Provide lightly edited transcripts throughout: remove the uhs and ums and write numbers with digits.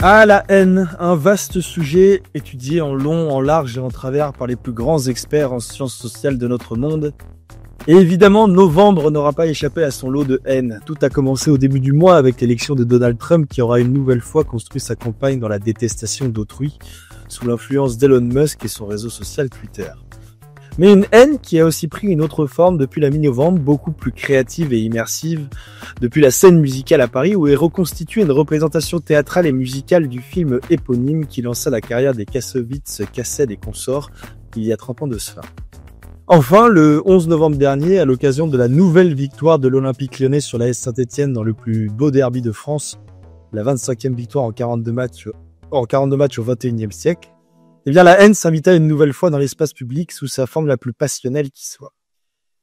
Ah, la haine, un vaste sujet étudié en long, en large et en travers par les plus grands experts en sciences sociales de notre monde. Et évidemment, novembre n'aura pas échappé à son lot de haine. Tout a commencé au début du mois avec l'élection de Donald Trump qui aura une nouvelle fois construit sa campagne dans la détestation d'autrui, sous l'influence d'Elon Musk et son réseau social Twitter. Mais une haine qui a aussi pris une autre forme depuis la mi-novembre, beaucoup plus créative et immersive, depuis la scène musicale à Paris où est reconstituée une représentation théâtrale et musicale du film éponyme qui lança la carrière des Kassovitz, Cassel et consorts il y a 30 ans de cela. Enfin, le 11 novembre dernier, à l'occasion de la nouvelle victoire de l'Olympique Lyonnais sur l'AS Saint-Etienne dans le plus beau derby de France, la 25e victoire en 42 matchs au 21e siècle, eh bien, la haine s'invita une nouvelle fois dans l'espace public sous sa forme la plus passionnelle qui soit.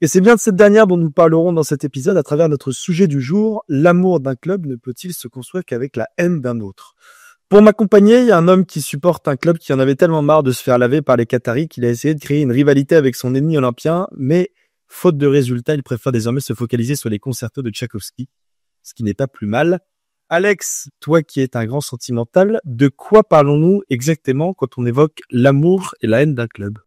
Et c'est bien de cette dernière dont nous parlerons dans cet épisode à travers notre sujet du jour. L'amour d'un club ne peut-il se construire qu'avec la haine d'un autre? Pour m'accompagner, il y a un homme qui supporte un club qui en avait tellement marre de se faire laver par les Qataris qu'il a essayé de créer une rivalité avec son ennemi olympien, mais faute de résultats, il préfère désormais se focaliser sur les concertos de Tchaïkovski, ce qui n'est pas plus mal. Alex, toi qui es un grand sentimental, de quoi parlons-nous exactement quand on évoque l'amour et la haine d'un club?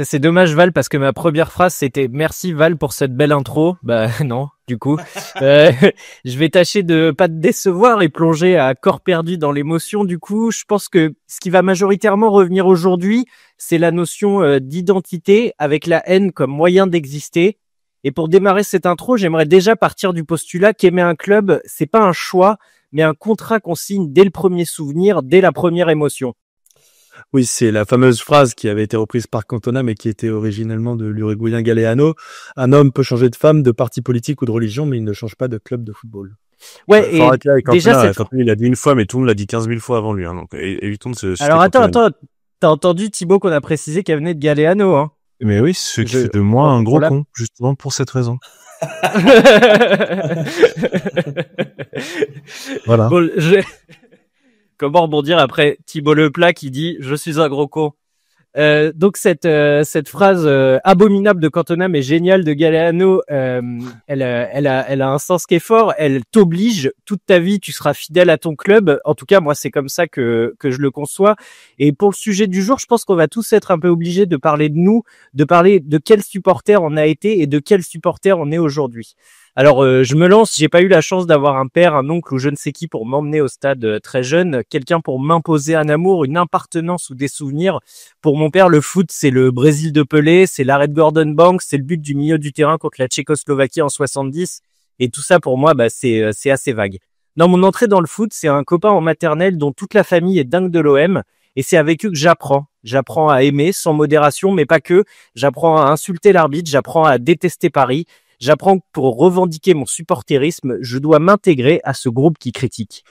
C'est dommage Val parce que ma première phrase c'était merci Val pour cette belle intro. Bah non, du coup. Je vais tâcher de pas te décevoir et plonger à corps perdu dans l'émotion. Du coup, je pense que ce qui va majoritairement revenir aujourd'hui, c'est la notion d'identité avec la haine comme moyen d'exister. Et pour démarrer cette intro, j'aimerais déjà partir du postulat qu'aimer un club, c'est pas un choix, mais un contrat qu'on signe dès le premier souvenir, dès la première émotion. Oui, c'est la fameuse phrase qui avait été reprise par Cantona, mais qui était originellement de l'Uruguayen Galeano. Un homme peut changer de femme, de parti politique ou de religion, mais il ne change pas de club de football. Ouais, et déjà, Cantona, il a dit une fois, mais tout le monde l'a dit 15 000 fois avant lui, hein, donc évitons de se... Alors attends, t'as entendu Thibaut qu'on a précisé qu'elle venait de Galeano, hein? Mais oui, ce qui fait de moi un gros con, justement pour cette raison. Voilà. Bon, comment rebondir après Thibaut Leplat qui dit « Je suis un gros con ». Donc cette phrase abominable de Cantona mais géniale de Galeano, elle a un sens qui est fort. Elle t'oblige toute ta vie, tu seras fidèle à ton club. En tout cas, moi c'est comme ça que je le conçois. Et pour le sujet du jour, je pense qu'on va tous être un peu obligés de parler de nous, de parler de quel supporter on a été et de quel supporter on est aujourd'hui. Alors, je me lance, j'ai pas eu la chance d'avoir un père, un oncle ou je ne sais qui pour m'emmener au stade très jeune, quelqu'un pour m'imposer un amour, une appartenance ou des souvenirs. Pour mon père, le foot, c'est le Brésil de Pelé, c'est l'arrêt de Gordon Banks, c'est le but du milieu du terrain contre la Tchécoslovaquie en 70. Et tout ça, pour moi, c'est assez vague. Dans mon entrée dans le foot, c'est un copain en maternelle dont toute la famille est dingue de l'OM. Et c'est avec eux que j'apprends. J'apprends à aimer sans modération, mais pas que. J'apprends à insulter l'arbitre, j'apprends à détester Paris. J'apprends que pour revendiquer mon supporterisme, je dois m'intégrer à ce groupe qui critique.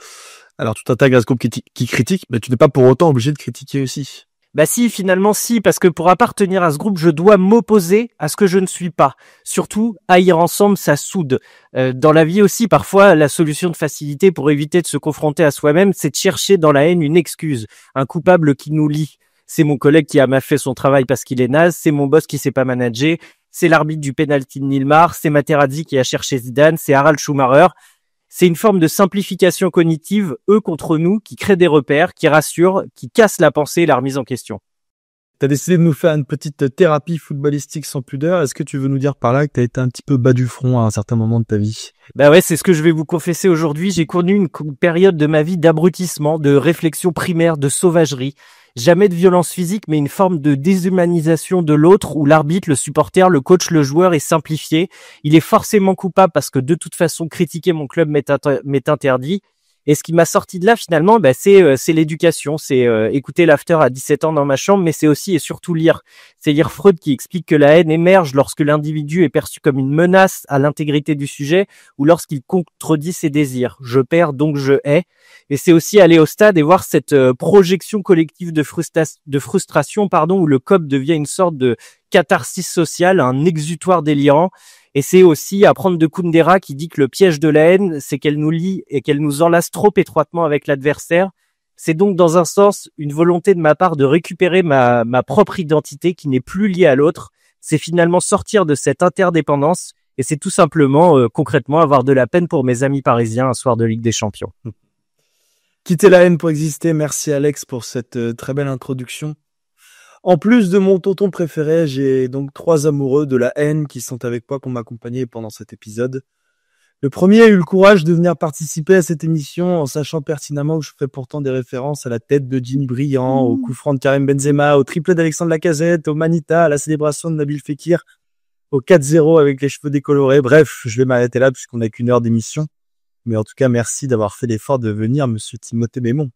Alors, tu t'intègres à ce groupe qui critique, mais tu n'es pas pour autant obligé de critiquer aussi. Bah si, finalement si, parce que pour appartenir à ce groupe, je dois m'opposer à ce que je ne suis pas. Surtout, haïr ensemble, ça soude. Dans la vie aussi, parfois, la solution de facilité pour éviter de se confronter à soi-même, c'est de chercher dans la haine une excuse, un coupable qui nous lie. C'est mon collègue qui a mal fait son travail parce qu'il est naze, c'est mon boss qui sait pas manager, c'est l'arbitre du penalty de Nilmar, c'est Materazzi qui a cherché Zidane, c'est Harald Schumacher. C'est une forme de simplification cognitive, eux contre nous, qui crée des repères, qui rassure, qui casse la pensée et la remise en question. T'as décidé de nous faire une petite thérapie footballistique sans pudeur. Est-ce que tu veux nous dire par là que t'as été un petit peu bas du front à un certain moment de ta vie? Bah ouais, c'est ce que je vais vous confesser aujourd'hui. J'ai connu une période de ma vie d'abrutissement, de réflexion primaire, de sauvagerie. Jamais de violence physique, mais une forme de déshumanisation de l'autre où l'arbitre, le supporter, le coach, le joueur est simplifié. Il est forcément coupable parce que de toute façon, critiquer mon club m'est interdit. Et ce qui m'a sorti de là finalement, c'est l'éducation, c'est écouter l'after à 17 ans dans ma chambre, mais c'est aussi et surtout lire. C'est lire Freud qui explique que la haine émerge lorsque l'individu est perçu comme une menace à l'intégrité du sujet ou lorsqu'il contredit ses désirs. Je perds donc je hais. Et c'est aussi aller au stade et voir cette projection collective de frustration, où le COP devient une sorte de catharsis sociale, un exutoire délirant. Et c'est aussi apprendre de Kundera qui dit que le piège de la haine, c'est qu'elle nous lie et qu'elle nous enlace trop étroitement avec l'adversaire. C'est donc dans un sens une volonté de ma part de récupérer ma propre identité qui n'est plus liée à l'autre. C'est finalement sortir de cette interdépendance et c'est tout simplement, concrètement, avoir de la peine pour mes amis parisiens un soir de Ligue des Champions. Quitter la haine pour exister. Merci Alex pour cette très belle introduction. En plus de mon tonton préféré, j'ai donc 3 amoureux de la haine qui sont avec moi pour m'accompagner pendant cet épisode. Le premier a eu le courage de venir participer à cette émission en sachant pertinemment que je ferais pourtant des références à la tête de Jim Briand, au coup franc de Karim Benzema, au triplé d'Alexandre Lacazette, au Manita, à la célébration de Nabil Fekir, au 4-0 avec les cheveux décolorés. Bref, je vais m'arrêter là puisqu'on n'a qu'1 heure d'émission. Mais en tout cas, merci d'avoir fait l'effort de venir, monsieur Timothée Mémon.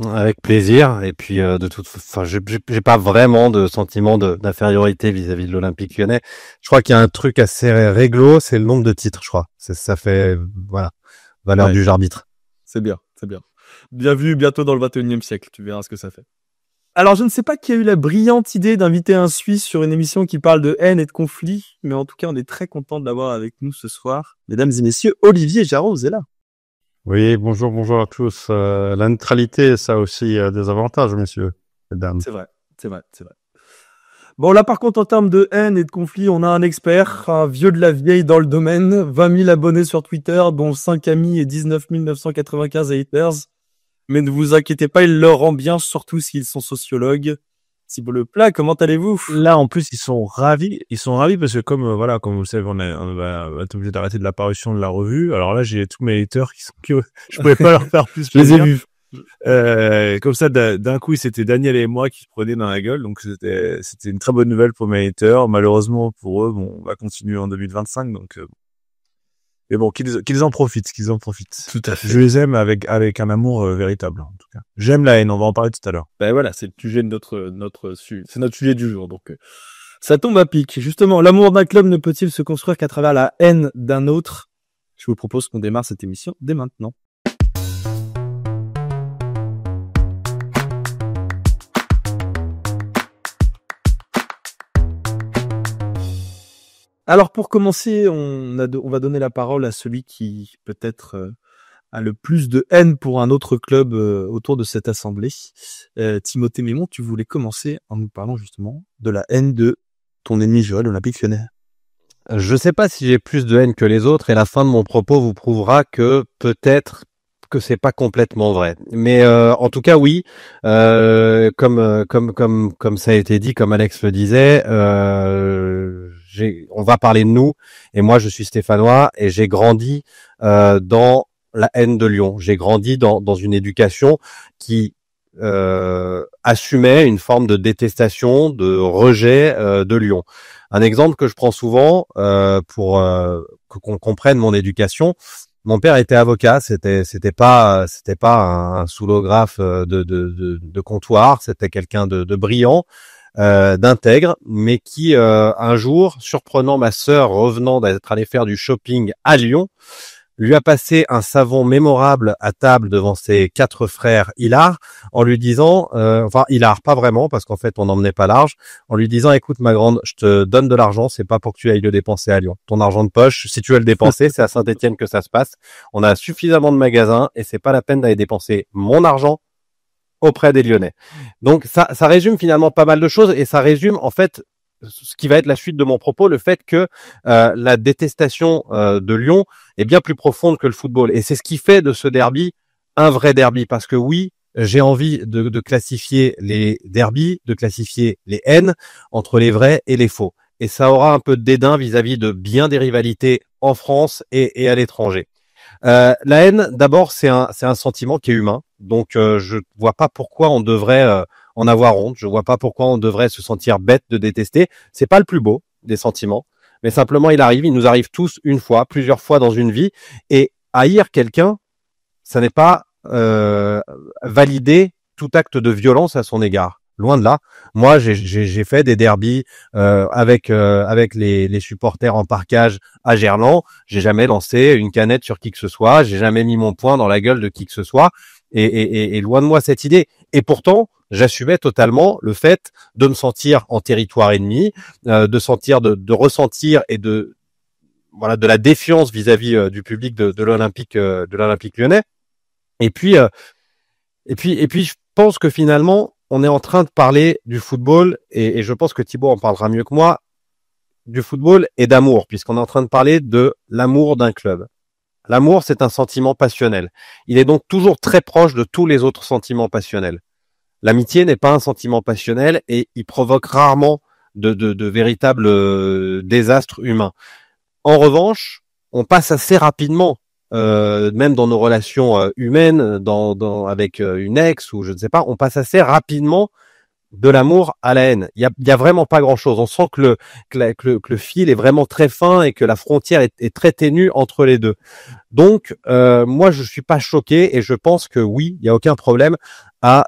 Avec plaisir. Et puis enfin, j'ai pas vraiment de sentiment d'infériorité vis-à-vis de l'Olympique Lyonnais. Je crois qu'il y a un truc assez réglo, c'est le nombre de titres, je crois. Ça fait voilà, valeur du juge arbitre. C'est bien, c'est bien. Bienvenue bientôt dans le 21e siècle, tu verras ce que ça fait. Alors, je ne sais pas qui a eu la brillante idée d'inviter un Suisse sur une émission qui parle de haine et de conflit, mais en tout cas, on est très content de l'avoir avec nous ce soir. Mesdames et messieurs, Olivier Jarreau est là. Oui, bonjour à tous. La neutralité, ça a aussi des avantages, messieurs, mesdames. C'est vrai. Bon, là, par contre, en termes de haine et de conflit, on a un expert, un vieux de la vieille dans le domaine, 20 000 abonnés sur Twitter, dont 5 amis et 19 995 haters. Mais ne vous inquiétez pas, il leur rend bien, surtout s'ils sont sociologues. Thibaut Leplat, comment allez-vous? Là, en plus, ils sont ravis parce que comme vous le savez, on va être obligé d'arrêter de la parution de la revue. Alors là, j'ai tous mes haters je pouvais pas leur faire plus Je les ai plaisir. vus. Comme ça, d'un coup, c'était Daniel et moi qui se prenaient dans la gueule. Donc c'était une très bonne nouvelle pour mes haters. Malheureusement pour eux, bon, on va continuer en 2025. Donc mais bon, qu'ils en profitent. Tout à fait. Je les aime avec un amour véritable, en tout cas. J'aime la haine, on va en parler tout à l'heure. Ben voilà, c'est le sujet de c'est notre sujet du jour, donc ça tombe à pic. Justement, l'amour d'un club ne peut-il se construire qu'à travers la haine d'un autre? Je vous propose qu'on démarre cette émission dès maintenant. Alors pour commencer, on va donner la parole à celui qui peut-être a le plus de haine pour un autre club autour de cette assemblée. Timothée Mémon, tu voulais commencer en nous parlant justement de la haine de ton ennemi juré, l'Olympique Lyonnais. Je sais pas si j'ai plus de haine que les autres et la fin de mon propos vous prouvera que peut-être que c'est pas complètement vrai. Mais en tout cas oui, comme ça a été dit, comme Alex le disait, on va parler de nous et moi je suis stéphanois et j'ai grandi dans la haine de Lyon. J'ai grandi dans une éducation qui assumait une forme de détestation, de rejet de Lyon. Un exemple que je prends souvent pour qu'on comprenne mon éducation. Mon père était avocat, c'était pas un soulographe de comptoir, c'était quelqu'un de brillant, d'intègre, mais qui un jour, surprenant ma sœur revenant d'être allée faire du shopping à Lyon, lui a passé un savon mémorable à table devant ses 4 frères Hilar, en lui disant, enfin Hilar pas vraiment parce qu'en fait on n'emmenait pas large, en lui disant écoute ma grande, je te donne de l'argent, c'est pas pour que tu ailles le dépenser à Lyon. Ton argent de poche, si tu veux le dépenser, c'est à Saint-Étienne que ça se passe. On a suffisamment de magasins et c'est pas la peine d'aller dépenser mon argent auprès des Lyonnais. Donc ça résume finalement pas mal de choses et ça résume en fait ce qui va être la suite de mon propos, le fait que la détestation de Lyon est bien plus profonde que le football. Et c'est ce qui fait de ce derby un vrai derby. Parce que oui, j'ai envie de classifier les derbys, de classifier les haines entre les vrais et les faux. Et ça aura un peu de dédain vis-à-vis de bien des rivalités en France et à l'étranger. La haine, d'abord, c'est un sentiment qui est humain. Donc, je vois pas pourquoi on devrait en avoir honte. Je vois pas pourquoi on devrait se sentir bête de détester. C'est pas le plus beau des sentiments, mais simplement il nous arrive tous une fois, plusieurs fois dans une vie. Et haïr quelqu'un, ça n'est pas valider tout acte de violence à son égard. Loin de là. Moi, j'ai fait des derbys avec les supporters en parkage à Gerland. J'ai jamais lancé une canette sur qui que ce soit. J'ai jamais mis mon poing dans la gueule de qui que ce soit. Et loin de moi cette idée. Et pourtant, j'assumais totalement le fait de me sentir en territoire ennemi, de ressentir et de la défiance vis-à-vis du public de l'Olympique Lyonnais. Et puis je pense que finalement on est en train de parler du football et je pense que Thibaut en parlera mieux que moi, du football et d'amour, puisqu'on est en train de parler de l'amour d'un club. L'amour, c'est un sentiment passionnel. Il est donc toujours très proche de tous les autres sentiments passionnels. L'amitié n'est pas un sentiment passionnel et il provoque rarement de véritables désastres humains. En revanche, on passe assez rapidement, même dans nos relations humaines, avec une ex ou je ne sais pas, on passe assez rapidement de l'amour à la haine. Il y a vraiment pas grand-chose. On sent que le fil est vraiment très fin et que la frontière est très ténue entre les deux. Donc, moi, je suis pas choqué et je pense que oui, il y a aucun problème à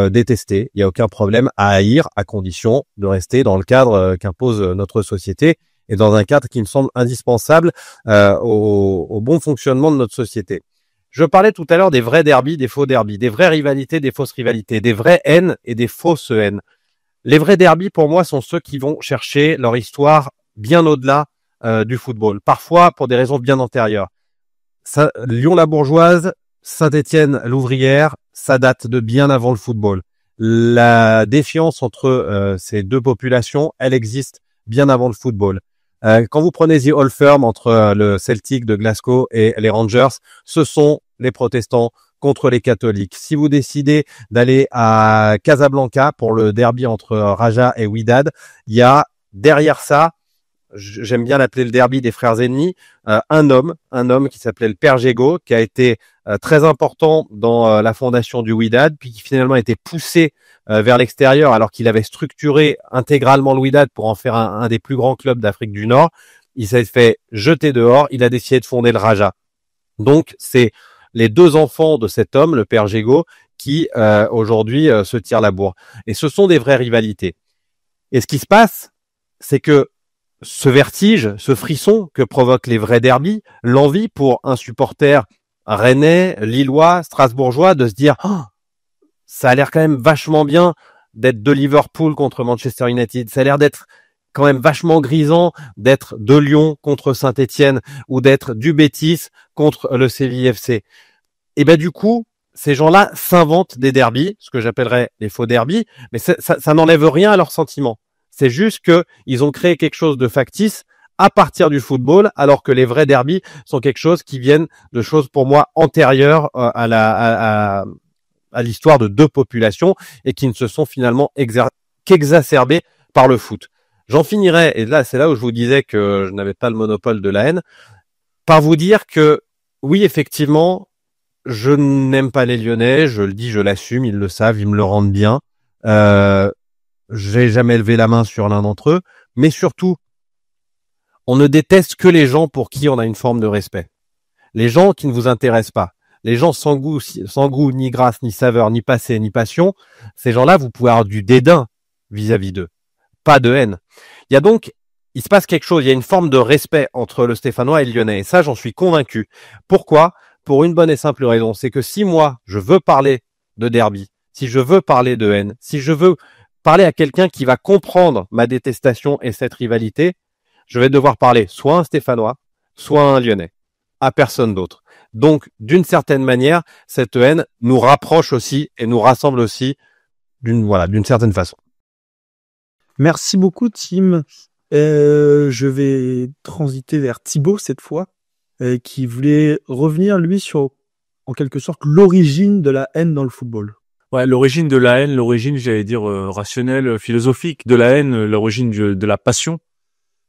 détester, il y a aucun problème à haïr, à condition de rester dans le cadre qu'impose notre société et dans un cadre qui me semble indispensable au bon fonctionnement de notre société. Je parlais tout à l'heure des vrais derbys, des faux derbys, des vraies rivalités, des fausses rivalités, des vraies haines et des fausses haines. Les vrais derbys, pour moi, sont ceux qui vont chercher leur histoire bien au-delà du football, parfois pour des raisons bien antérieures. Lyon-la Bourgeoise, Saint-Étienne-l'Ouvrière, ça date de bien avant le football. La défiance entre ces deux populations, elle existe bien avant le football. Quand vous prenez The Old Firm entre le Celtic de Glasgow et les Rangers, ce sont les protestants contre les catholiques. Si vous décidez d'aller à Casablanca pour le derby entre Raja et Wydad, il y a derrière ça, j'aime bien l'appeler le derby des frères ennemis, un homme qui s'appelait le Père Gégo, qui a été très important dans la fondation du Wydad, puis qui finalement a été poussé vers l'extérieur alors qu'il avait structuré intégralement le Wydad pour en faire un des plus grands clubs d'Afrique du Nord. Il s'est fait jeter dehors, il a décidé de fonder le Raja. Donc c'est les deux enfants de cet homme, le Père Gégo, qui aujourd'hui se tirent la bourre. Et ce sont des vraies rivalités. Et ce qui se passe, c'est que ce vertige, ce frisson que provoquent les vrais derbys, l'envie pour un supporter rennais, lillois, strasbourgeois de se dire oh, ça a l'air quand même vachement bien d'être de Liverpool contre Manchester United, ça a l'air d'être quand même vachement grisant d'être de Lyon contre Saint-Étienne ou d'être du Betis contre le Séville FC. Et ben du coup, ces gens-là s'inventent des derbys, ce que j'appellerais les faux derbys, mais ça n'enlève rien à leurs sentiments. C'est juste que ils ont créé quelque chose de factice à partir du football, alors que les vrais derbys sont quelque chose qui viennent de choses pour moi antérieures à l'histoire de deux populations et qui ne se sont finalement qu'exacerbées par le foot. J'en finirai, et là c'est là où je vous disais que je n'avais pas le monopole de la haine, par vous dire que oui, effectivement, je n'aime pas les Lyonnais, je le dis, je l'assume, ils le savent, ils me le rendent bien. J'ai jamais levé la main sur l'un d'entre eux, mais surtout, on ne déteste que les gens pour qui on a une forme de respect. Les gens qui ne vous intéressent pas, les gens sans goût, ni grâce, ni saveur, ni passé, ni passion, ces gens-là, vous pouvez avoir du dédain vis-à-vis d'eux, pas de haine. Il se passe quelque chose, il y a une forme de respect entre le Stéphanois et le Lyonnais, et ça, j'en suis convaincu. Pourquoi ? Pour une bonne et simple raison, c'est que si moi, je veux parler de derby, si je veux parler de haine, si je veux parler à quelqu'un qui va comprendre ma détestation et cette rivalité, je vais devoir parler soit à un Stéphanois, soit à un Lyonnais, à personne d'autre. Donc, d'une certaine manière, cette haine nous rapproche aussi et nous rassemble aussi d'une certaine façon. Merci beaucoup, Tim. Je vais transiter vers Thibaut cette fois, qui voulait revenir, lui, sur, en quelque sorte, l'origine de la haine dans le football. Ouais, l'origine de la haine, j'allais dire, rationnelle, philosophique de la haine, l'origine de la passion,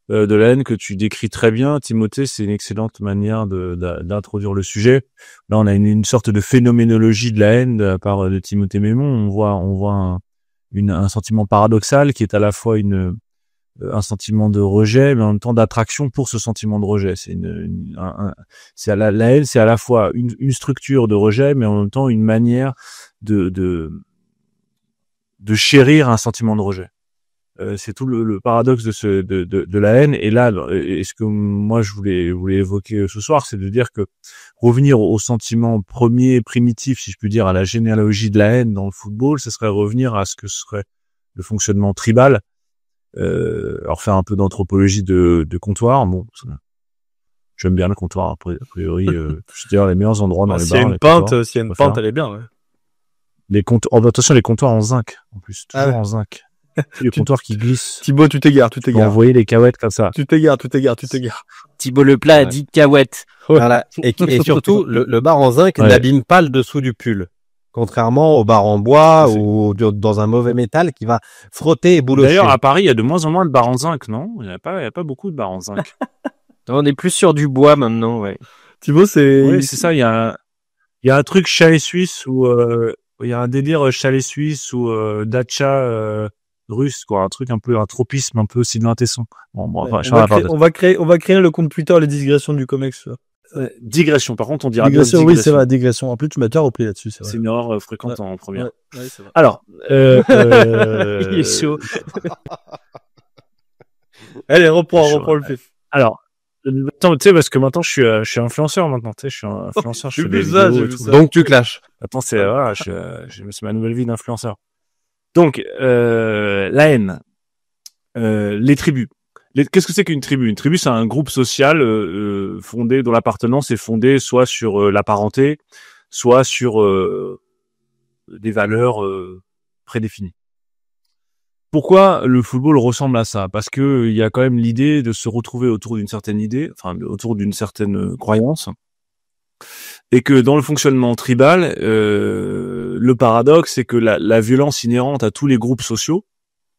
de la haine que tu décris très bien, Timothée, c'est une excellente manière d'introduire le sujet. Là, on a une sorte de phénoménologie de la haine de la part de Timothée Mémon. On voit un sentiment paradoxal qui est à la fois un sentiment de rejet, mais en même temps d'attraction pour ce sentiment de rejet. La haine, c'est à la fois une structure de rejet, mais en même temps une manière de chérir un sentiment de rejet. C'est tout le paradoxe de la haine. Et là, ce que moi je voulais évoquer ce soir, c'est de dire que revenir au sentiment premier, primitif, si je puis dire, à la généalogie de la haine dans le football, ce serait revenir à ce que serait le fonctionnement tribal. Alors faire un peu d'anthropologie de comptoir. Bon, j'aime bien le comptoir, a priori. Je veux dire, les meilleurs endroits dans les bars. S'il y a une pinte, elle est bien. Ouais. Attention, les comptoirs en zinc, en plus, toujours en zinc. Le comptoir qui glisse. Thibaut, tu t'égares, tu Pour t'égares. envoyer les cahuètes comme ça. Tu t'égares, tu t'égares, tu t'égares. Thibaut Leplat a Ouais. dit cahuète. Voilà. Et surtout, le bar en zinc Ouais. n'abîme pas le dessous du pull. Contrairement au bar en bois C'est- ou dans un mauvais métal qui va frotter et boulocher. D'ailleurs, à Paris, il y a de moins en moins de bars en zinc, non? Il y a pas beaucoup de bars en zinc. On est plus sur du bois maintenant, ouais. Thibaut, c'est... Oui, c'est ça. Il y a un truc chalet suisse où il y a un délire chalet suisse ou dacha russe, quoi. Un truc un peu, un tropisme un peu Sylvain Tesson. Bon, Ouais, enfin, on va créer le compte Twitter, les digressions du Comex. digression. Par contre, on dira bien Digression, oui, digression. c'est vrai, digression. En plus, tu m'as déjà repris là-dessus, c'est vrai. C'est une erreur fréquente en première. Ouais, ouais, c'est vrai. Alors, Il est chaud. Allez, reprends Chaud, le fait. alors, attends, tu sais, parce que maintenant, je suis influenceur maintenant, tu sais, je suis un influenceur, je J'ai fais des vu ça, vidéos j'ai et vu tout. ça. Donc tu clashes. Attends, c'est voilà, c'est ma nouvelle vie d'influenceur. Donc, la haine, les tribus. Qu'est-ce que c'est qu'une tribu? Une tribu, c'est un groupe social fondé, dont l'appartenance est fondée soit sur la parenté, soit sur des valeurs prédéfinies. Pourquoi le football ressemble à ça? Parce que il y a quand même l'idée de se retrouver autour d'une certaine idée, enfin autour d'une certaine croyance, et que dans le fonctionnement tribal, le paradoxe, c'est que la violence inhérente à tous les groupes sociaux,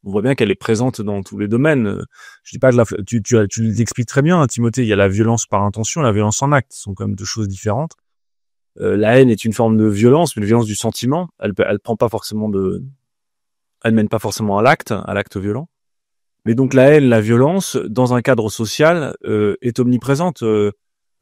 on voit bien qu'elle est présente dans tous les domaines. Je dis pas que tu l'expliques très bien, hein, Timothée. Il y a la violence par intention, et la violence en acte, ce sont quand même deux choses différentes. La haine est une forme de violence, mais une violence du sentiment. Elle prend pas forcément elle mène pas forcément à l'acte violent. Mais donc la haine, la violence, dans un cadre social, est omniprésente.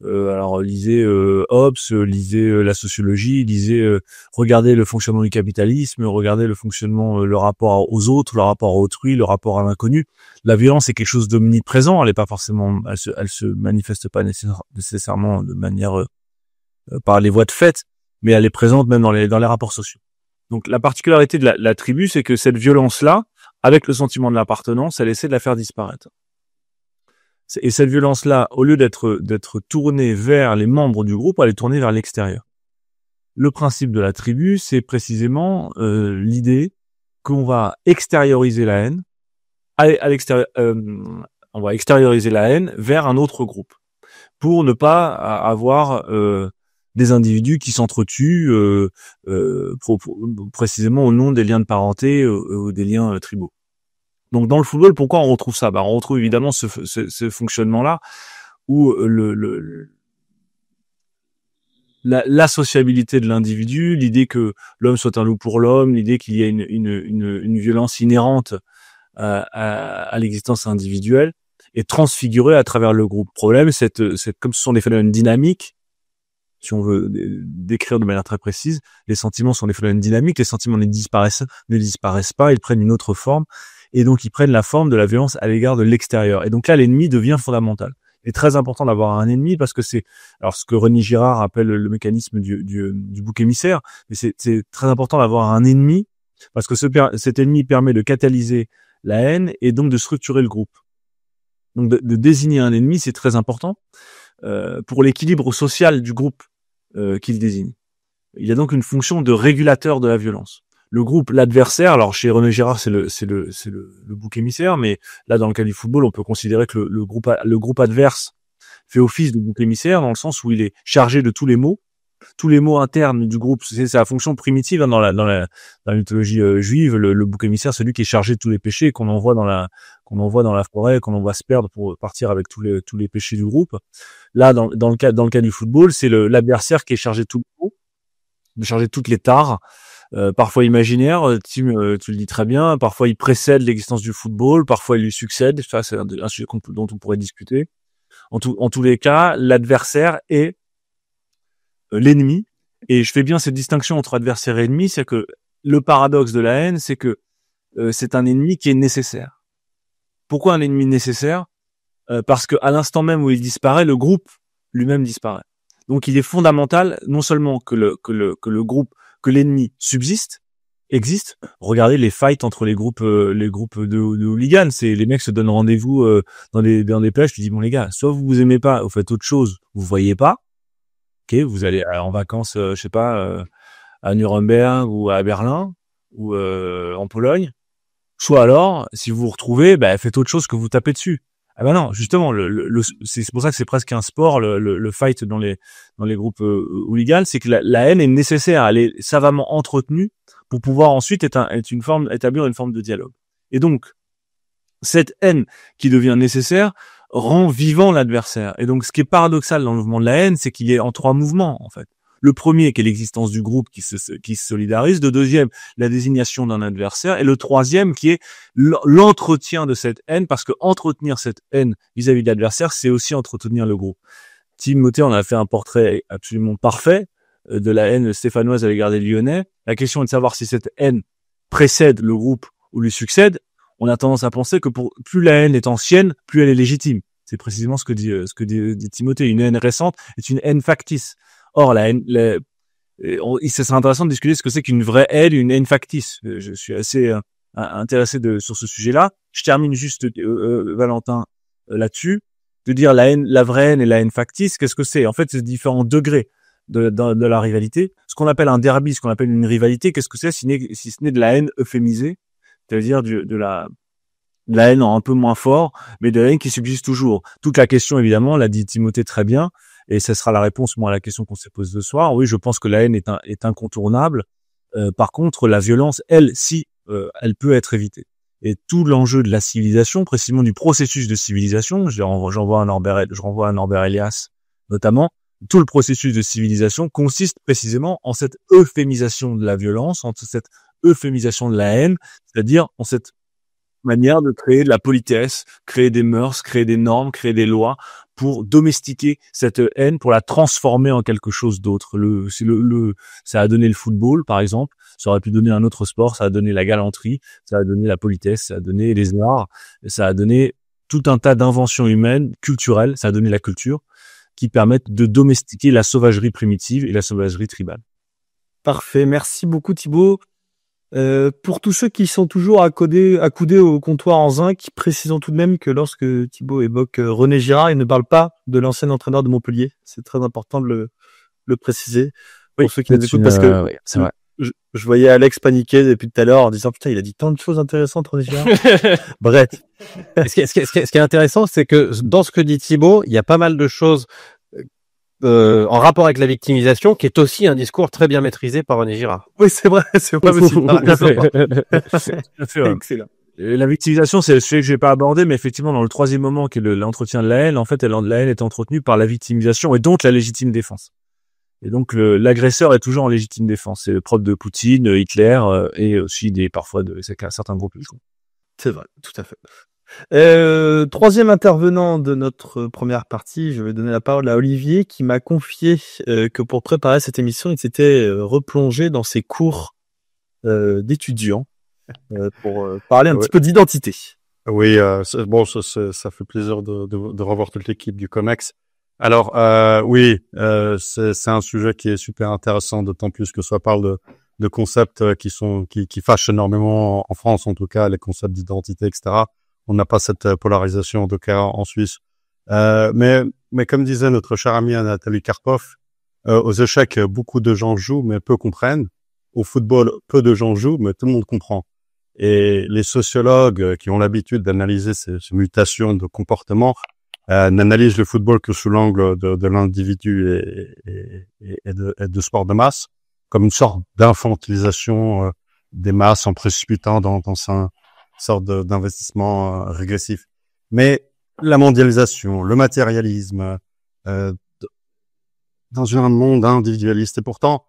Alors lisez Hobbes, lisez la sociologie, lisez, regardez le fonctionnement du capitalisme, regardez le fonctionnement, le rapport aux autres, le rapport à autrui, le rapport à l'inconnu. La violence est quelque chose d'omniprésent. Elle est pas forcément, elle se manifeste pas nécessairement de manière par les voies de fait, mais elle est présente même dans les rapports sociaux. Donc la particularité de la tribu, c'est que cette violence-là, avec le sentiment de l'appartenance, elle essaie de la faire disparaître. Et cette violence-là, au lieu d'être tournée vers les membres du groupe, elle est tournée vers l'extérieur. Le principe de la tribu, c'est précisément l'idée qu'on va extérioriser la haine, à l'extérieur, on va extérioriser la haine vers un autre groupe, pour ne pas avoir des individus qui s'entretuent précisément au nom des liens de parenté ou des liens tribaux. Donc dans le football, pourquoi on retrouve ça? On retrouve évidemment ce fonctionnement-là où la sociabilité de l'individu, l'idée que l'homme soit un loup pour l'homme, l'idée qu'il y a une violence inhérente à l'existence individuelle est transfigurée à travers le groupe. Problème, comme ce sont des phénomènes dynamiques, si on veut décrire de manière très précise, les sentiments sont des phénomènes dynamiques, les sentiments ne disparaissent pas, ils prennent une autre forme, et donc ils prennent la forme de la violence à l'égard de l'extérieur. Et donc là, l'ennemi devient fondamental. Il est très important d'avoir un ennemi parce que c'est, alors ce que René Girard appelle le mécanisme du bouc émissaire, mais c'est très important d'avoir un ennemi parce que cet ennemi permet de catalyser la haine et donc de structurer le groupe. Donc de désigner un ennemi, c'est très important pour l'équilibre social du groupe qu'il désigne. Il a donc une fonction de régulateur de la violence. Le groupe, l'adversaire, alors chez René Girard, c'est le bouc émissaire, mais là, dans le cas du football, on peut considérer que le groupe adverse fait office de bouc émissaire dans le sens où il est chargé de tous les maux internes du groupe. C'est sa fonction primitive dans la mythologie juive. Le bouc émissaire, celui qui est chargé de tous les péchés qu'on envoie dans la forêt, qu'on envoie se perdre pour partir avec tous les péchés du groupe. Là, dans le cas du football, c'est l'adversaire qui est chargé de tout le mot, de charger toutes les tares. Parfois imaginaire, Tim, tu le dis très bien, parfois il précède l'existence du football, parfois il lui succède, ça c'est un sujet dont on pourrait discuter. En tous les cas, l'adversaire est l'ennemi, et je fais bien cette distinction entre adversaire et ennemi, c'est que le paradoxe de la haine, c'est que c'est un ennemi qui est nécessaire. Pourquoi un ennemi nécessaire? Parce que à l'instant même où il disparaît, le groupe lui-même disparaît. Donc il est fondamental non seulement que le groupe, que l'ennemi existe. Regardez les fights entre les groupes de hooligans. C'est les mecs se donnent rendez-vous dans des plages. Tu dis bon les gars, soit vous aimez pas, vous faites autre chose, vous voyez pas. Ok, vous allez en vacances, je sais pas, à Nuremberg ou à Berlin ou en Pologne. Soit alors, si vous vous retrouvez, faites autre chose que vous tapez dessus. Ah ben non, justement, c'est pour ça que c'est presque un sport, le fight dans les groupes hooligans, c'est que la haine est nécessaire, elle est savamment entretenue pour pouvoir ensuite établir une forme de dialogue. Et donc, cette haine qui devient nécessaire rend vivant l'adversaire. Et donc, ce qui est paradoxal dans le mouvement de la haine, c'est qu'il est en 3 mouvements, en fait. Le premier, qui est l'existence du groupe qui se solidarise. Le deuxième, la désignation d'un adversaire. Et le troisième, qui est l'entretien de cette haine, parce que entretenir cette haine vis-à-vis de l'adversaire, c'est aussi entretenir le groupe. Timothée en a fait un portrait absolument parfait de la haine stéphanoise à l'égard des Lyonnais. La question est de savoir si cette haine précède le groupe ou lui succède. On a tendance à penser que plus la haine est ancienne, plus elle est légitime. C'est précisément ce que dit Timothée. Une haine récente est une haine factice. Or, la haine, ça serait intéressant de discuter ce que c'est qu'une vraie haine et une haine factice. Je suis assez intéressé sur ce sujet-là. Je termine juste, Valentin, là-dessus, de dire la vraie haine et la haine factice. Qu'est-ce que c'est? En fait, c'est différents degrés de la rivalité. Ce qu'on appelle un derby, ce qu'on appelle une rivalité, qu'est-ce que c'est si ce n'est de la haine euphémisée, c'est-à-dire de la haine en un peu moins fort, mais de la haine qui subsiste toujours. Toute la question, évidemment, l'a dit Timothée très bien, et ce sera la réponse, moi, à la question qu'on s'est posée ce soir. Oui, je pense que la haine est incontournable. Par contre, la violence, elle peut être évitée. Et tout l'enjeu de la civilisation, précisément du processus de civilisation, je renvoie à Norbert Elias, notamment, tout le processus de civilisation consiste précisément en cette euphémisation de la violence, en cette euphémisation de la haine, c'est-à-dire en cette manière de créer de la politesse, créer des mœurs, créer des normes, créer des lois pour domestiquer cette haine, pour la transformer en quelque chose d'autre. Ça a donné le football, par exemple. Ça aurait pu donner un autre sport. Ça a donné la galanterie. Ça a donné la politesse. Ça a donné les arts. Ça a donné tout un tas d'inventions humaines, culturelles. Ça a donné la culture qui permettent de domestiquer la sauvagerie primitive et la sauvagerie tribale. Parfait. Merci beaucoup, Thibaut. Pour tous ceux qui sont toujours accoudés au comptoir en zinc, précisons tout de même que lorsque Thibaut évoque René Girard, il ne parle pas de l'ancien entraîneur de Montpellier. C'est très important de le préciser pour ceux qui nous écoutent, parce que c'est vrai. Je voyais Alex paniquer depuis tout à l'heure en disant putain, il a dit tant de choses intéressantes, René Girard. Bref. Ce qui est intéressant, c'est que dans ce que dit Thibaut, il y a pas mal de choses en rapport avec la victimisation, qui est aussi un discours très bien maîtrisé par René Girard. Oui, c'est vrai, c'est pas possible. Excellent. La victimisation, c'est le sujet que j'ai pas abordé, mais effectivement, dans le troisième moment, qui est l'entretien de la haine, en fait, la haine est entretenue par la victimisation et donc la légitime défense. Et donc, l'agresseur est toujours en légitime défense. C'est le propre de Poutine, Hitler, et aussi parfois de certains groupes. C'est vrai, tout à fait. Troisième intervenant de notre première partie, je vais donner la parole à Olivier qui m'a confié que pour préparer cette émission, il s'était replongé dans ses cours d'étudiants pour parler un petit peu d'identité. Oui, ça fait plaisir de revoir toute l'équipe du COMEX. Alors, c'est un sujet qui est super intéressant, d'autant plus que ça parle de concepts qui fâchent énormément en France, en tout cas, les concepts d'identité, etc. On n'a pas cette polarisation, en tout cas, en Suisse. Mais comme disait notre cher ami Nathalie Karpov, aux échecs, beaucoup de gens jouent, mais peu comprennent. Au football, peu de gens jouent, mais tout le monde comprend. Et les sociologues qui ont l'habitude d'analyser ces mutations de comportement n'analysent le football que sous l'angle de l'individu et de sport de masse, comme une sorte d'infantilisation des masses en précipitant dans une sorte d'investissement régressif. Mais la mondialisation, le matérialisme, dans un monde individualiste, et pourtant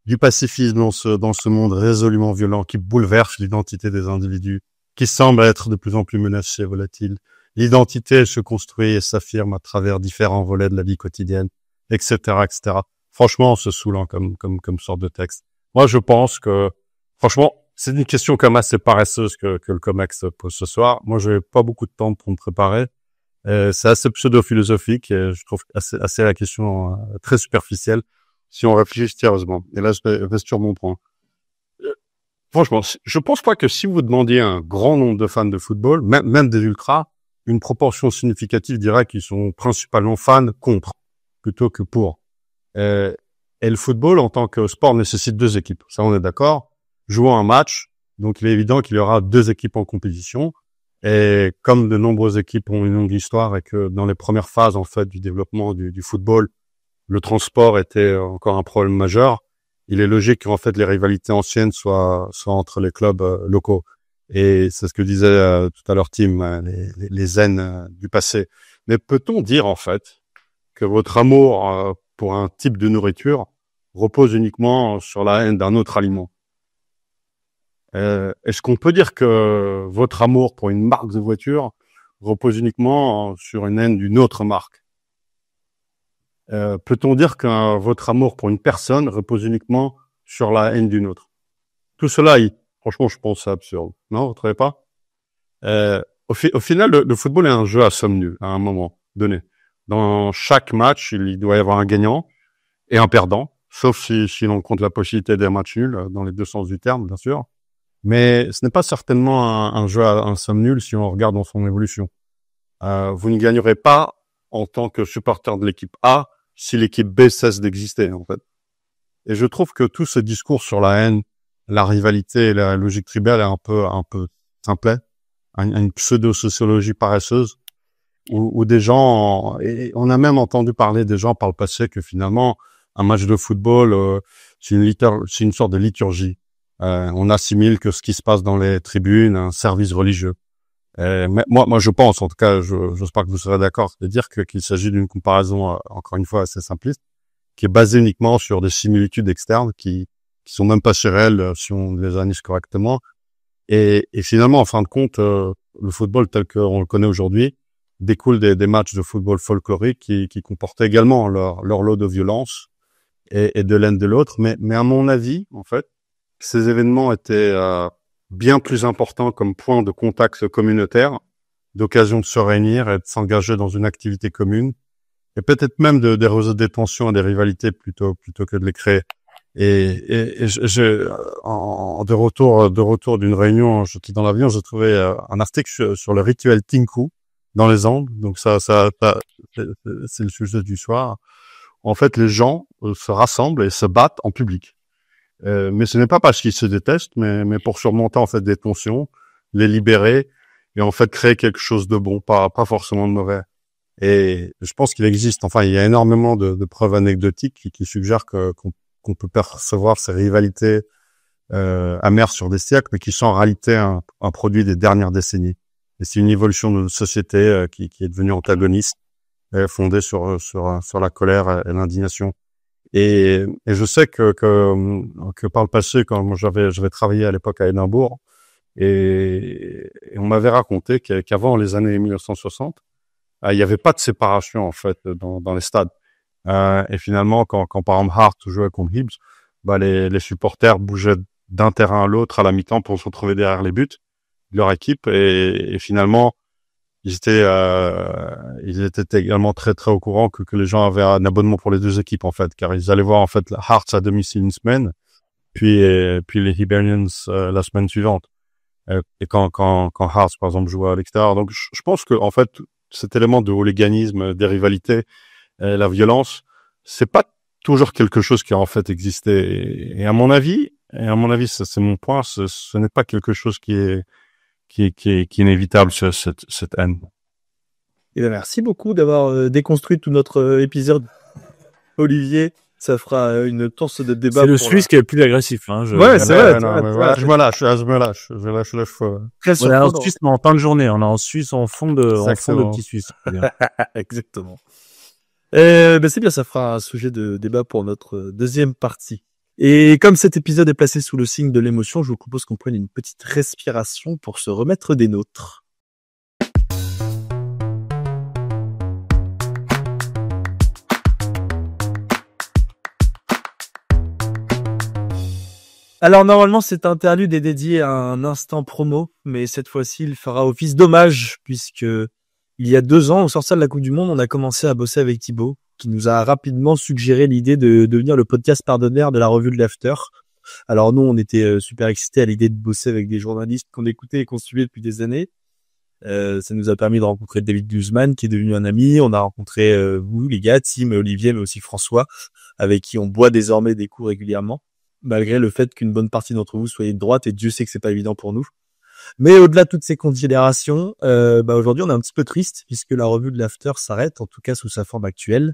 du pacifisme dans ce monde résolument violent qui bouleverse l'identité des individus, qui semble être de plus en plus menacé, volatile. L'identité se construit et s'affirme à travers différents volets de la vie quotidienne, etc., etc. Franchement, c'est saoulant comme sorte de texte. Moi, je pense que, franchement, c'est une question comme assez paresseuse que le COMEX pose ce soir. Moi, j'ai pas beaucoup de temps pour me préparer. C'est assez pseudo-philosophique et je trouve assez la question très superficielle si on réfléchit sérieusement. Et là, je vais sur mon point. Franchement, je pense pas que si vous demandiez à un grand nombre de fans de football, même des ultras, une proportion significative dirait qu'ils sont principalement fans contre plutôt que pour. Et le football, en tant que sport, nécessite deux équipes. Ça, on est d'accord. Jouant un match, Donc, il est évident qu'il y aura 2 équipes en compétition. Et comme de nombreuses équipes ont une longue histoire et que dans les premières phases, en fait, du développement du football, le transport était encore un problème majeur, il est logique qu'en fait, les rivalités anciennes soient entre les clubs locaux. Et c'est ce que disait tout à l'heure Tim, les haines du passé. Mais peut-on dire, en fait, que votre amour pour un type de nourriture repose uniquement sur la haine d'un autre aliment? Est-ce qu'on peut dire que votre amour pour une marque de voiture repose uniquement sur une haine d'une autre marque? Peut-on dire que votre amour pour une personne repose uniquement sur la haine d'une autre? Tout cela, franchement, je pense que c'est absurde. Non, vous trouvez pas? Au final, le football est un jeu à somme nulle à un moment donné. Dans chaque match, il doit y avoir un gagnant et un perdant, sauf si l'on compte la possibilité des matchs nuls, dans les 2 sens du terme, bien sûr. Mais ce n'est pas certainement un jeu à somme nulle si on regarde dans son évolution. Vous ne gagnerez pas en tant que supporter de l'équipe A si l'équipe B cesse d'exister, en fait. Et je trouve que tout ce discours sur la haine, la rivalité et la logique tribale est un peu simplet, une pseudo-sociologie paresseuse, où des gens, et on a même entendu parler des gens par le passé que finalement, un match de football, c'est une sorte de liturgie. On assimile que ce qui se passe dans les tribunes, un service religieux. Mais moi, je pense, en tout cas, j'espère que vous serez d'accord, de dire qu'il s'agit d'une comparaison, encore une fois, assez simpliste, qui est basée uniquement sur des similitudes externes qui sont même pas si réelles si on les analyse correctement. Et finalement, en fin de compte, le football tel qu'on le connaît aujourd'hui découle des matchs de football folkloriques qui comportaient également leur lot de violence et de l'un de l'autre. Mais à mon avis, en fait, ces événements étaient bien plus importants comme point de contact communautaire, d'occasion de se réunir et de s'engager dans une activité commune, et peut-être même de résoudre des tensions et des rivalités plutôt que de les créer. Et de retour d'une réunion, j'étais dans l'avion, j'ai trouvé un article sur le rituel Tinku dans les Andes. Donc ça c'est le sujet du soir. En fait, les gens se rassemblent et se battent en public. Mais ce n'est pas parce qu'ils se détestent, mais pour surmonter en fait des tensions, les libérer et en fait créer quelque chose de bon, pas forcément de mauvais. Et je pense qu'il existe, enfin, il y a énormément de preuves anecdotiques qui suggèrent qu'on peut percevoir ces rivalités amères sur des siècles, mais qui sont en réalité un produit des dernières décennies. Et c'est une évolution de notre société qui est devenue antagoniste, fondée sur la colère et l'indignation. Et je sais que par le passé, quand j'avais travaillé à l'époque à Édimbourg, et on m'avait raconté qu'avant les années 1960, il n'y avait pas de séparation en fait dans les stades. Et finalement, quand par exemple Hearts jouait contre Hibs, les supporters bougeaient d'un terrain à l'autre à la mi-temps pour se retrouver derrière les buts de leur équipe. Et finalement, ils étaient également très très au courant que les gens avaient un abonnement pour les 2 équipes en fait, car ils allaient voir en fait Hearts à domicile une semaine, puis les Hibernians la semaine suivante. Et quand Hearts par exemple jouait à l'extérieur. Donc je pense que en fait cet élément de hooliganisme, des rivalités, la violence, c'est pas toujours quelque chose qui a en fait existé. Et à mon avis, c'est mon point, ce n'est pas quelque chose qui est inévitable, cette haine. Eh bien, merci beaucoup d'avoir déconstruit tout notre épisode, Olivier. Ça fera une torse de débat. C'est le Suisse qui est le plus agressif. Hein, ouais, c'est vrai. Je me lâche le cheveu. On est en Suisse, mais en fin de journée. On est en Suisse en fond de petit Suisse. Exactement. C'est bien, ça fera un sujet de débat pour notre deuxième partie. Et comme cet épisode est placé sous le signe de l'émotion, je vous propose qu'on prenne une petite respiration pour se remettre des nôtres. Alors normalement cet interlude est dédié à un instant promo, mais cette fois-ci il fera office d'hommage, puisque il y a 2 ans, au sortir de la Coupe du Monde, on a commencé à bosser avec Thibaut, qui nous a rapidement suggéré l'idée de devenir le podcast partenaire de la revue de l'After. Alors nous, on était super excités à l'idée de bosser avec des journalistes qu'on écoutait et qu'on suivait depuis des années. Ça nous a permis de rencontrer David Guzman, qui est devenu un ami. On a rencontré vous, les gars, Tim, Olivier, mais aussi François, avec qui on boit désormais des coups régulièrement. malgré le fait qu'une bonne partie d'entre vous soyez de droite, et Dieu sait que c'est pas évident pour nous. Mais au-delà de toutes ces considérations, aujourd'hui on est un petit peu triste puisque la revue de l'After s'arrête, en tout cas sous sa forme actuelle.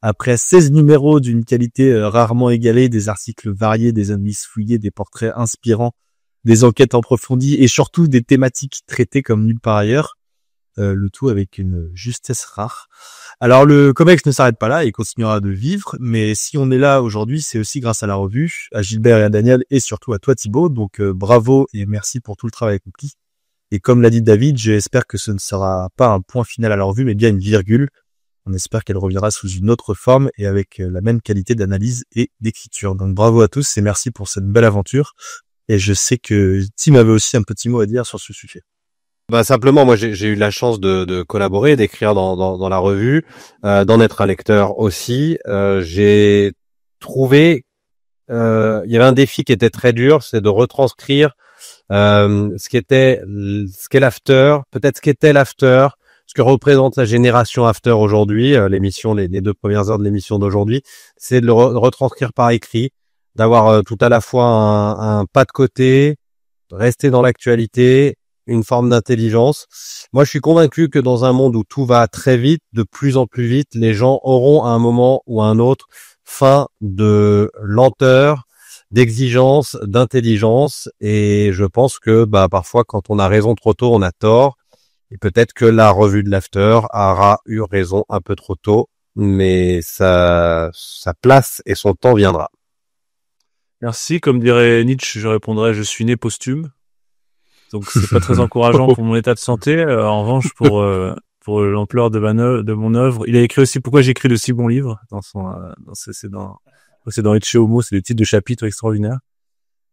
Après 16 numéros d'une qualité rarement égalée, des articles variés, des analyses fouillées, des portraits inspirants, des enquêtes approfondies et surtout des thématiques traitées comme nulle part ailleurs, le tout avec une justesse rare. Alors le COMEX ne s'arrête pas là, il continuera de vivre, mais si on est là aujourd'hui, c'est aussi grâce à la revue, à Gilbert et à Daniel, et surtout à toi Thibaut, donc bravo et merci pour tout le travail accompli. Et comme l'a dit David, j'espère que ce ne sera pas un point final à la revue, mais bien une virgule. On espère qu'elle reviendra sous une autre forme et avec la même qualité d'analyse et d'écriture. Donc bravo à tous et merci pour cette belle aventure. Et je sais que Tim avait aussi un petit mot à dire sur ce sujet. Bah simplement, moi j'ai eu la chance de collaborer, d'écrire dans la revue, d'en être un lecteur aussi. J'ai trouvé, il y avait un défi qui était très dur, c'est de retranscrire ce qu'est l'after, peut-être ce qu'était l'after, ce que représente la génération after aujourd'hui, l'émission, les 2 premières heures de l'émission d'aujourd'hui, c'est de le retranscrire par écrit, d'avoir tout à la fois un pas de côté, rester dans l'actualité, une forme d'intelligence. Moi, je suis convaincu que dans un monde où tout va très vite, de plus en plus vite, les gens auront à un moment ou à un autre faim de lenteur, d'exigence, d'intelligence. Et je pense que parfois, quand on a raison trop tôt, on a tort. Et peut-être que la revue de l'After aura eu raison un peu trop tôt, mais sa place et son temps viendra. Merci. Comme dirait Nietzsche, je répondrais, je suis né posthume. Donc c'est pas très encourageant pour mon état de santé. En revanche, pour l'ampleur de mon œuvre, il a écrit aussi Pourquoi j'écris de si bons livres c'est dans Ecce Homo, c'est des titres de chapitres extraordinaires.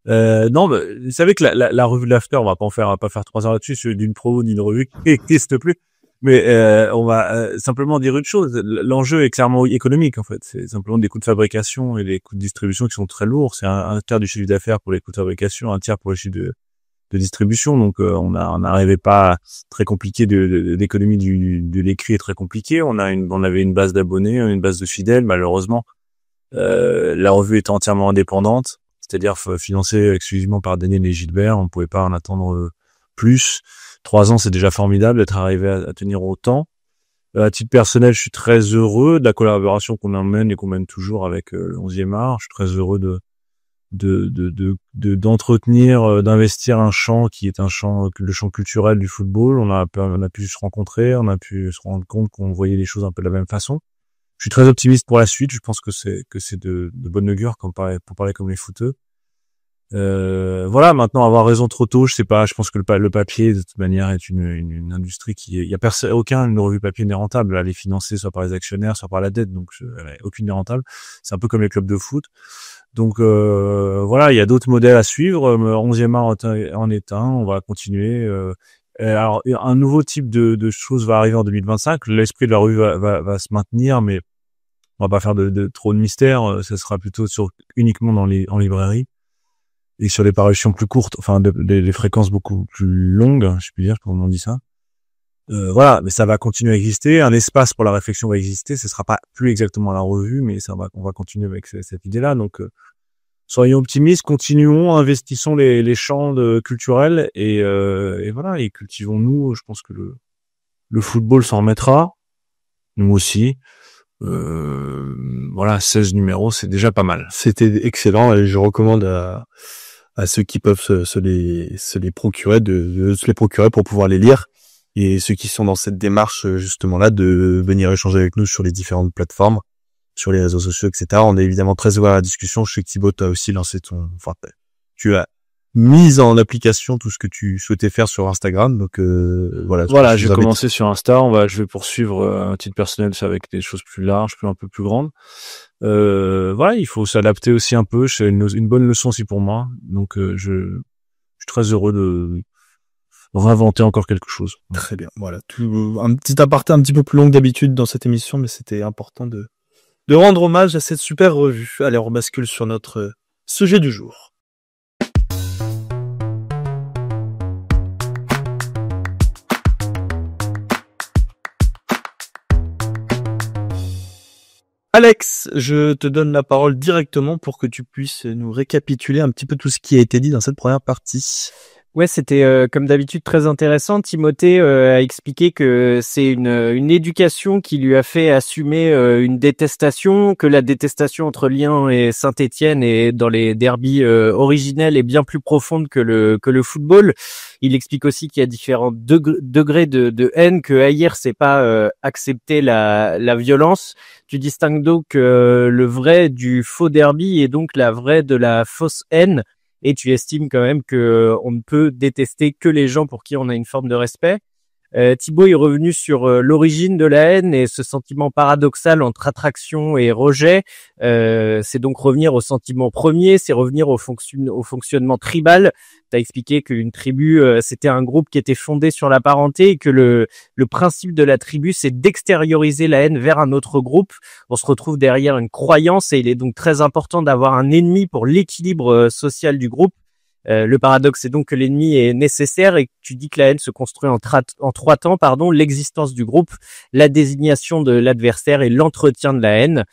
Non, mais vous savez que la revue de l'After, on va pas faire 3 heures là-dessus, c'est d'une promo d'une revue qui n'existe plus. Mais on va simplement dire une chose, l'enjeu est clairement économique en fait. C'est simplement des coûts de fabrication et des coûts de distribution qui sont très lourds. C'est un tiers du chiffre d'affaires pour les coûts de fabrication, un tiers pour les chiffres de distribution. Donc on n'arrivait pas, très compliqué d'économie de l'écrit est très compliqué. On avait une base d'abonnés, une base de fidèles. Malheureusement, la revue est entièrement indépendante, c'est-à-dire financée exclusivement par Daniel et Gilbert. On pouvait pas en attendre plus. 3 ans, c'est déjà formidable d'être arrivé à tenir autant. À titre personnel, je suis très heureux de la collaboration qu'on emmène et qu'on mène toujours avec le 11e art. Je suis très heureux d'entretenir, d'investir un champ qui est le champ culturel du football. On a pu se rencontrer, on a pu se rendre compte qu'on voyait les choses un peu de la même façon. Je suis très optimiste pour la suite. Je pense que c'est de bonne augure pour parler comme les footeux. Voilà, maintenant avoir raison trop tôt, je sais pas, je pense que le papier de toute manière est une industrie aucune revue papier n'est rentable, elle est financée soit par les actionnaires, soit par la dette, donc aucune n'est rentable. C'est un peu comme les clubs de foot. Donc voilà, il y a d'autres modèles à suivre. 11e art en est un, on va continuer. Alors un nouveau type de choses va arriver en 2025. L'esprit de la revue va se maintenir, mais on va pas faire trop de mystère. Ça sera plutôt uniquement en librairie et sur des parutions plus courtes, enfin des fréquences beaucoup plus longues, je peux dire, comme on dit ça. Voilà, mais ça va continuer à exister. Un espace pour la réflexion va exister. Ce sera pas plus exactement la revue, mais on va continuer avec cette idée-là. Donc, soyons optimistes, continuons, investissons les champs culturels et voilà, et cultivons-nous. Je pense que le football s'en remettra, nous aussi. Voilà, 16 numéros, c'est déjà pas mal. C'était excellent et je recommande à ceux qui peuvent se les procurer de se les procurer pour pouvoir les lire. Et ceux qui sont dans cette démarche justement là de venir échanger avec nous sur les différentes plateformes, sur les réseaux sociaux, etc. On est évidemment très ouvert à la discussion. Je sais que Thibaut, tu as aussi lancé tu as mis en application tout ce que tu souhaitais faire sur Instagram. Donc voilà. Voilà, j'ai commencé sur Insta. Je vais poursuivre un titre personnel avec des choses plus larges, un peu plus grandes. Voilà, il faut s'adapter aussi un peu. C'est une bonne leçon aussi pour moi. Donc je suis très heureux de réinventer encore quelque chose. Très bien. Voilà. Un petit aparté un petit peu plus long que d'habitude dans cette émission, mais c'était important de rendre hommage à cette super revue. Allez, on bascule sur notre sujet du jour. Alex, je te donne la parole directement pour que tu puisses nous récapituler un petit peu tout ce qui a été dit dans cette première partie. Ouais, c'était comme d'habitude très intéressant. Timothée a expliqué que c'est une éducation qui lui a fait assumer une détestation, que la détestation entre Lyon et Saint-Étienne et dans les derbies originels est bien plus profonde que le football. Il explique aussi qu'il y a différents degrés de haine, que haïr c'est pas accepter la violence. Tu distingues donc le vrai du faux derby et donc la vraie de la fausse haine. Et tu estimes quand même que on ne peut détester que les gens pour qui on a une forme de respect. Thibaut est revenu sur l'origine de la haine et ce sentiment paradoxal entre attraction et rejet. C'est donc revenir au sentiment premier, c'est revenir au fonctionnement tribal. Tu as expliqué qu'une tribu, c'était un groupe qui était fondé sur la parenté et que le principe de la tribu, c'est d'extérioriser la haine vers un autre groupe. On se retrouve derrière une croyance et il est donc très important d'avoir un ennemi pour l'équilibre social du groupe. Le paradoxe, c'est donc que l'ennemi est nécessaire et que tu dis que la haine se construit en 3 temps, l'existence du groupe, la désignation de l'adversaire et l'entretien de la haine.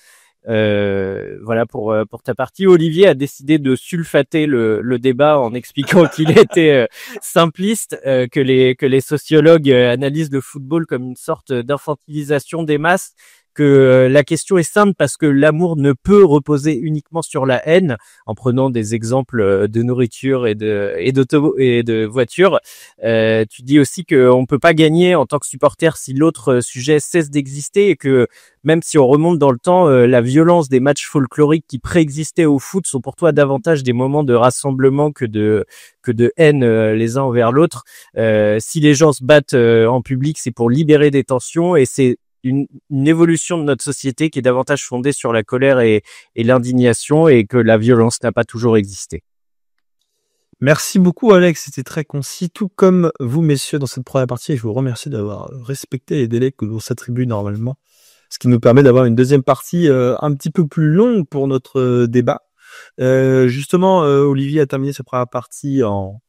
Voilà pour ta partie. Olivier a décidé de sulfater le débat en expliquant qu'il était simpliste, que les sociologues analysent le football comme une sorte d'infantilisation des masses, que la question est simple parce que l'amour ne peut reposer uniquement sur la haine, en prenant des exemples de nourriture et de voiture. Tu dis aussi qu'on peut pas gagner en tant que supporter si l'autre sujet cesse d'exister et que même si on remonte dans le temps, la violence des matchs folkloriques qui préexistaient au foot sont pour toi davantage des moments de rassemblement que de haine les uns envers l'autre. Si les gens se battent en public, c'est pour libérer des tensions et c'est une évolution de notre société qui est davantage fondée sur la colère et l'indignation et que la violence n'a pas toujours existé. Merci beaucoup Alex, c'était très concis, tout comme vous messieurs dans cette première partie et je vous remercie d'avoir respecté les délais que l'on s'attribue normalement, ce qui nous permet d'avoir une deuxième partie un petit peu plus longue pour notre débat. Justement, Olivier a terminé sa première partie en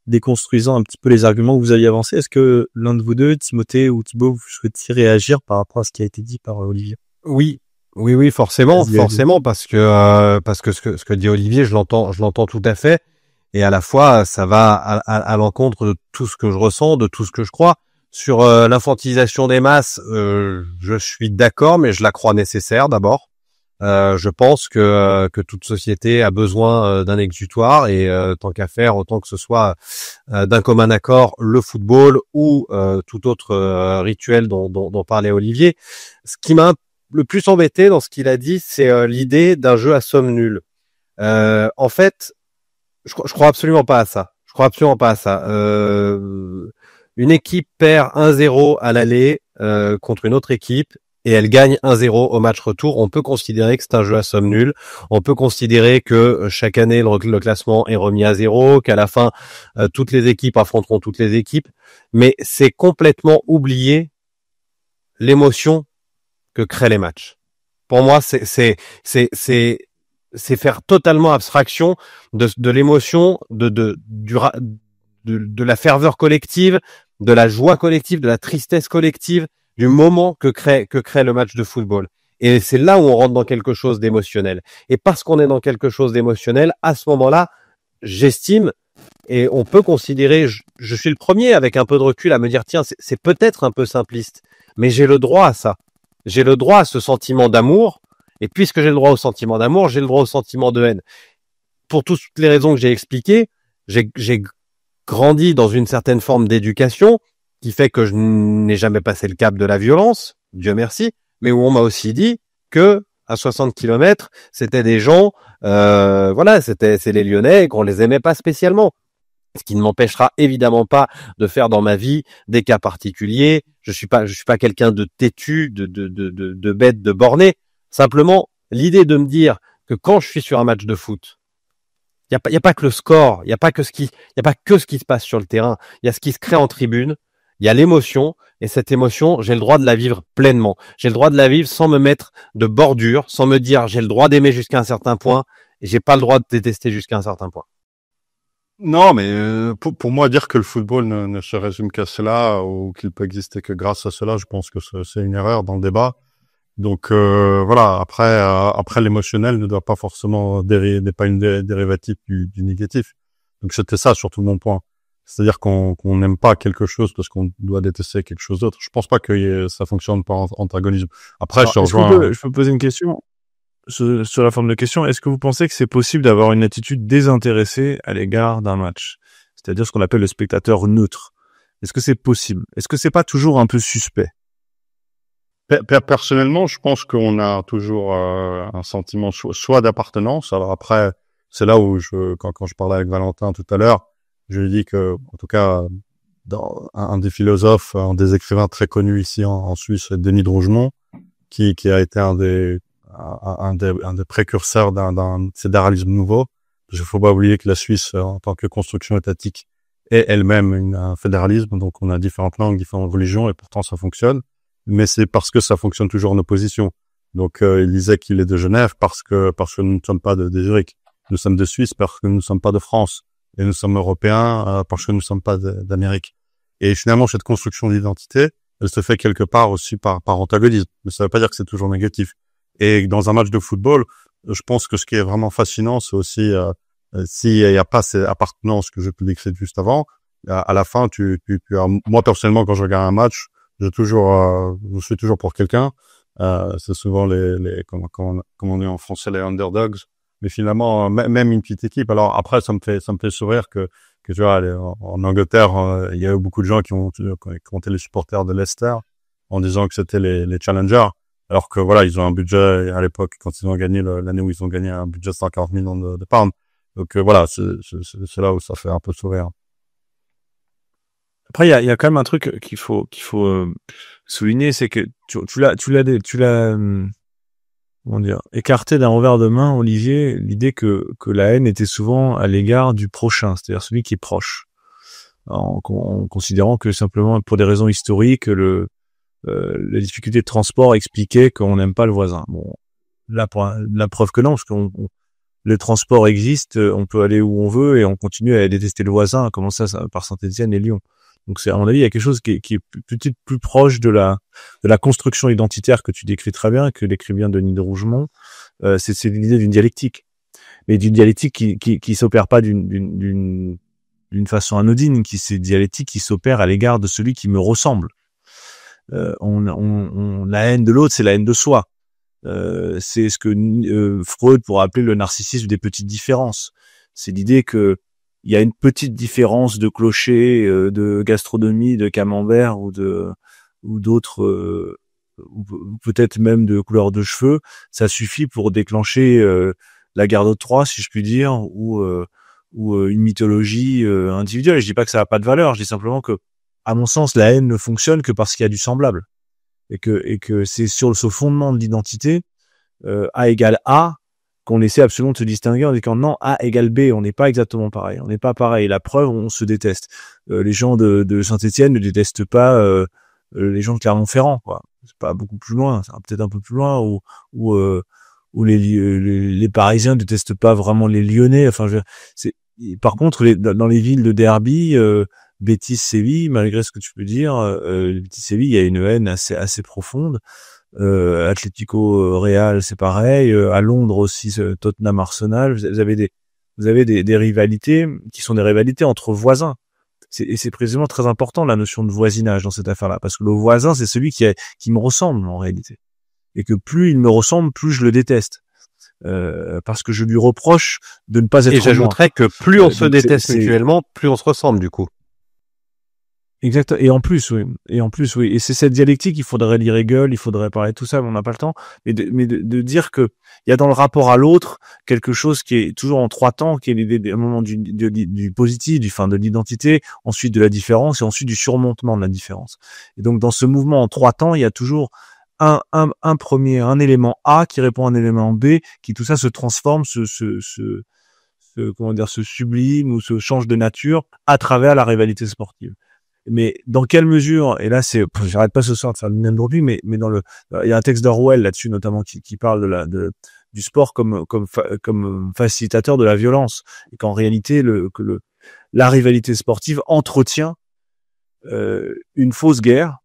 déconstruisant un petit peu les arguments que vous aviez avancés. Est-ce que l'un de vous deux, Timothée ou Thibaut, vous souhaitiez réagir par rapport à ce qui a été dit par Olivier? Oui, forcément, parce que ce que dit Olivier, je l'entends tout à fait, et à la fois ça va à l'encontre de tout ce que je ressens, de tout ce que je crois. Sur l'infantilisation des masses, je suis d'accord, mais je la crois nécessaire d'abord. Je pense que toute société a besoin d'un exutoire et tant qu'à faire, autant que ce soit d'un commun accord, le football ou tout autre rituel dont parlait Olivier. Ce qui m'a le plus embêté dans ce qu'il a dit, c'est l'idée d'un jeu à somme nulle. En fait, je crois absolument pas à ça. Une équipe perd 1-0 à l'aller contre une autre équipe et elle gagne 1-0 au match retour. On peut considérer que c'est un jeu à somme nulle. On peut considérer que chaque année le classement est remis à 0, qu'à la fin toutes les équipes affronteront toutes les équipes, mais c'est complètement oublier l'émotion que créent les matchs. Pour moi, c'est faire totalement abstraction de l'émotion, de la ferveur collective, de la joie collective, de la tristesse collective, du moment que crée le match de football. Et c'est là où on rentre dans quelque chose d'émotionnel. Et parce qu'on est dans quelque chose d'émotionnel, à ce moment-là, j'estime, et on peut considérer, je suis le premier avec un peu de recul à me dire, tiens, c'est peut-être un peu simpliste, mais j'ai le droit à ça. J'ai le droit à ce sentiment d'amour, et puisque j'ai le droit au sentiment d'amour, j'ai le droit au sentiment de haine. Pour toutes les raisons que j'ai expliquées, j'ai grandi dans une certaine forme d'éducation qui fait que je n'ai jamais passé le cap de la violence, Dieu merci, mais où on m'a aussi dit que à 60 kilomètres, c'était des gens, c'est les Lyonnais et qu'on les aimait pas spécialement. Ce qui ne m'empêchera évidemment pas de faire dans ma vie des cas particuliers. Je suis pas quelqu'un de têtu, de bête, de borné. Simplement, l'idée de me dire que quand je suis sur un match de foot, il y a pas que le score, il y a pas que ce qui se passe sur le terrain. Il y a ce qui se crée en tribune. Il y a l'émotion, et cette émotion, j'ai le droit de la vivre pleinement. J'ai le droit de la vivre sans me mettre de bordure, sans me dire j'ai le droit d'aimer jusqu'à un certain point, et j'ai pas le droit de détester jusqu'à un certain point. Non, mais pour moi, dire que le football ne se résume qu'à cela, ou qu'il peut exister que grâce à cela, je pense que c'est une erreur dans le débat. Donc voilà. Après l'émotionnel ne doit pas forcément n'est pas une dérivative du négatif. Donc c'était ça surtout mon point. C'est-à-dire qu'on n'aime pas quelque chose parce qu'on doit détester quelque chose d'autre. Je pense pas que ça fonctionne par antagonisme. Après, Alors, je te rejoins. je peux poser une question sur la forme de question. Est-ce que vous pensez que c'est possible d'avoir une attitude désintéressée à l'égard d'un match? C'est-à-dire ce qu'on appelle le spectateur neutre. Est-ce que c'est possible? Est-ce que c'est pas toujours un peu suspect? Personnellement, je pense qu'on a toujours un sentiment soit d'appartenance. Alors après, c'est là où quand je parlais avec Valentin tout à l'heure, je lui ai dit que, en tout cas, dans un des philosophes, un des écrivains très connus ici en Suisse, c'est Denis de Rougemont, qui a été un des précurseurs d'un fédéralisme nouveau. Il faut pas oublier que la Suisse, en tant que construction étatique, est elle-même un fédéralisme. Donc, on a différentes langues, différentes religions, et pourtant ça fonctionne. Mais c'est parce que ça fonctionne toujours en opposition. Donc, il disait qu'il est de Genève parce que nous ne sommes pas de Zurich. Nous sommes de Suisse parce que nous ne sommes pas de France. Et nous sommes européens parce que nous ne sommes pas d'Amérique. Et finalement, cette construction d'identité, elle se fait quelque part aussi par antagonisme. Mais ça ne veut pas dire que c'est toujours négatif. Et dans un match de football, je pense que ce qui est vraiment fascinant, c'est aussi s'il n'y a pas cette appartenance que je peux décrire juste avant, à la fin, moi personnellement, quand je regarde un match, je suis toujours pour quelqu'un. C'est souvent comment on dit en français, les underdogs. Mais finalement, même une petite équipe. Alors après, ça me fait sourire que tu vois, en Angleterre, il y a eu beaucoup de gens qui ont été les supporters de Leicester en disant que c'était les challengers. Alors que voilà, ils ont un budget à l'époque, quand ils ont gagné l'année où ils ont gagné un budget de 140 millions de pounds. Donc voilà, c'est là où ça fait un peu sourire. Après, il y a quand même un truc qu'il faut souligner, c'est que tu l'as comment dire, écarté d'un revers de main, Olivier, l'idée que la haine était souvent à l'égard du prochain, c'est-à-dire celui qui est proche, en considérant que simplement pour des raisons historiques, les difficultés de transport expliquaient qu'on n'aime pas le voisin. Bon, là, pour la preuve que non, parce que le transport existe, on peut aller où on veut et on continue à détester le voisin, comme ça par Saint-Étienne et Lyon. Donc c'est, à mon avis, il y a quelque chose qui est peut-être plus proche de la construction identitaire que tu décris très bien, que décrit bien Denis de Rougemont. C'est l'idée d'une dialectique, mais d'une dialectique qui s'opère pas d'une façon anodine, c'est une dialectique qui s'opère à l'égard de celui qui me ressemble. La haine de l'autre, c'est la haine de soi. C'est ce que Freud pourrait appeler le narcissisme des petites différences. C'est l'idée que il y a une petite différence de clocher, de gastronomie, de camembert ou d'autres, ou peut-être même de couleur de cheveux, ça suffit pour déclencher la guerre de Troie, si je puis dire, ou une mythologie individuelle. Je dis pas que ça n'a pas de valeur, je dis simplement que, à mon sens, la haine ne fonctionne que parce qu'il y a du semblable. Et que c'est sur ce fondement de l'identité, A égale A, qu'on essaie absolument de se distinguer en disant non, A égale B, on n'est pas exactement pareil, on n'est pas pareil. La preuve, on se déteste. Les gens de Saint-Étienne ne détestent pas les gens de Clermont-Ferrand, quoi. C'est pas beaucoup plus loin, c'est peut-être un peu plus loin, où les Parisiens ne détestent pas vraiment les Lyonnais. Enfin, par contre, dans les villes de derby, Betis, Séville, malgré ce que tu peux dire, Betis, Séville, il y a une haine assez profonde. Atlético Real, c'est pareil. À Londres aussi, Tottenham, Arsenal. Vous avez des rivalités qui sont des rivalités entre voisins. Et c'est précisément très important la notion de voisinage dans cette affaire-là, parce que le voisin, c'est celui qui me ressemble en réalité, et que plus il me ressemble, plus je le déteste. Parce que je lui reproche de ne pas être. Et j'ajouterais que plus on se déteste mutuellement, plus on se ressemble du coup. Exact. Et en plus, oui. Et c'est cette dialectique, il faudrait lire Hegel, il faudrait parler de tout ça, mais on n'a pas le temps. Mais de dire que il y a dans le rapport à l'autre quelque chose qui est toujours en trois temps, qui est l'idée un moment du positif, de l'identité, ensuite de la différence et ensuite du surmontement de la différence. Et donc, dans ce mouvement en trois temps, il y a toujours un élément A qui répond à un élément B, qui tout ça se transforme, se sublime ou se change de nature à travers la rivalité sportive. Mais dans quelle mesure, et là j'arrête pas ce soir de faire le même aujourd'hui, mais il y a un texte d'Orwell là-dessus notamment qui parle du sport comme facilitateur de la violence, et qu'en réalité la rivalité sportive entretient une fausse guerre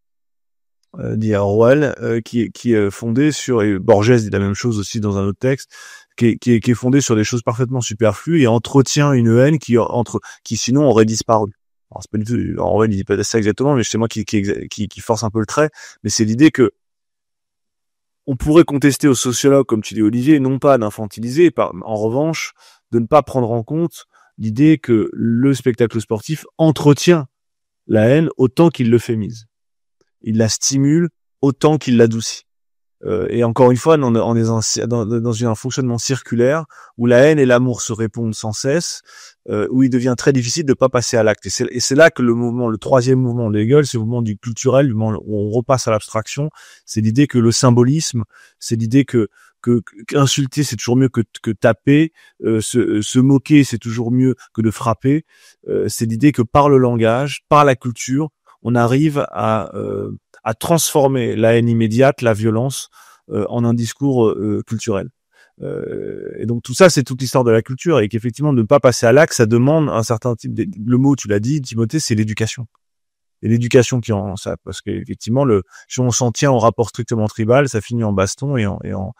dit Orwell, qui est fondée sur, et Borges dit la même chose aussi dans un autre texte, qui est fondée sur des choses parfaitement superflues et entretient une haine qui sinon aurait disparu. Alors c'est pas du tout, Orwell il dit pas ça exactement, mais c'est moi qui force un peu le trait, mais c'est l'idée que on pourrait contester aux sociologues, comme tu dis Olivier, non pas d'infantiliser, en revanche, de ne pas prendre en compte l'idée que le spectacle sportif entretient la haine autant qu'il le fémise. Il la stimule autant qu'il l'adoucit. Et encore une fois, on est dans un fonctionnement circulaire où la haine et l'amour se répondent sans cesse, où il devient très difficile de pas passer à l'acte. Et c'est là que le troisième mouvement de Hegel, c'est le mouvement du culturel, le moment où on repasse à l'abstraction. C'est l'idée que le symbolisme, c'est l'idée que insulter c'est toujours mieux que taper, se moquer c'est toujours mieux que de frapper. C'est l'idée que par le langage, par la culture, on arrive à transformer la haine immédiate, la violence, en un discours culturel. Et donc tout ça, c'est toute l'histoire de la culture, et qu'effectivement, de ne pas passer à l'acte, ça demande un certain type le mot, tu l'as dit, Timothée, c'est l'éducation. Et l'éducation qui en ça, parce qu'effectivement, si on s'en tient au rapport strictement tribal, ça finit en baston et en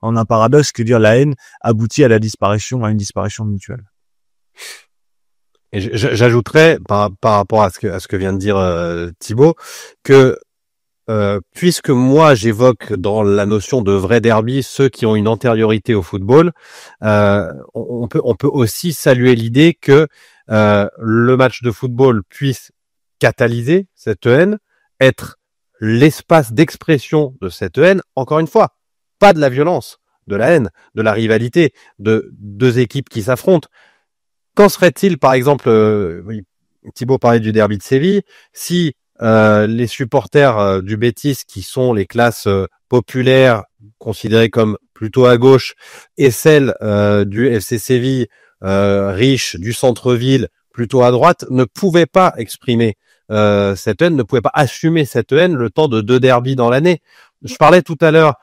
un paradoxe, que dire la haine aboutit à une disparition mutuelle. Et j'ajouterais par rapport à ce que vient de dire Thibaut, que puisque moi j'évoque dans la notion de vrai derby ceux qui ont une antériorité au football, on peut aussi saluer l'idée que le match de football puisse catalyser cette haine, être l'espace d'expression de cette haine, encore une fois, pas de la violence, de la haine, de la rivalité, de deux équipes qui s'affrontent. Qu'en serait-il, par exemple, Thibaut parlait du derby de Séville, si les supporters du Betis, qui sont les classes populaires, considérées comme plutôt à gauche, et celles du FC Séville, riches, du centre-ville, plutôt à droite, ne pouvaient pas exprimer cette haine, ne pouvaient pas assumer cette haine le temps de 2 derbys dans l'année. Je parlais tout à l'heure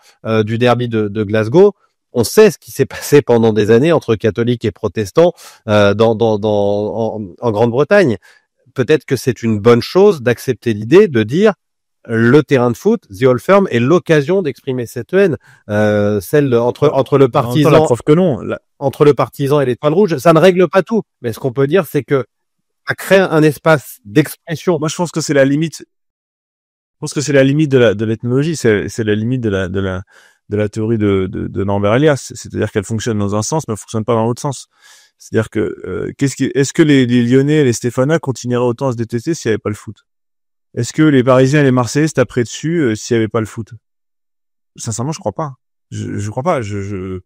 du derby de Glasgow. On sait ce qui s'est passé pendant des années entre catholiques et protestants en Grande-Bretagne. Peut-être que c'est une bonne chose d'accepter l'idée de dire le terrain de foot, The Old Firm, est l'occasion d'exprimer cette haine, celle entre le partisan, la preuve que non. entre le partisan et l'étoile rouge. Ça ne règle pas tout, mais ce qu'on peut dire, c'est que ça crée un espace d'expression. Moi, je pense que c'est la limite. Je pense que c'est la limite de l'ethnologie, c'est la limite de la théorie de Norbert Elias, c'est-à-dire qu'elle fonctionne dans un sens, mais elle fonctionne pas dans l'autre sens. C'est-à-dire que est-ce que les Lyonnais et les Stéphanois continueraient autant à se détester s'il n'y avait pas le foot? Est-ce que les Parisiens et les Marseillais se taperaient dessus s'il n'y avait pas le foot? Sincèrement, je crois pas. Je crois pas. Ce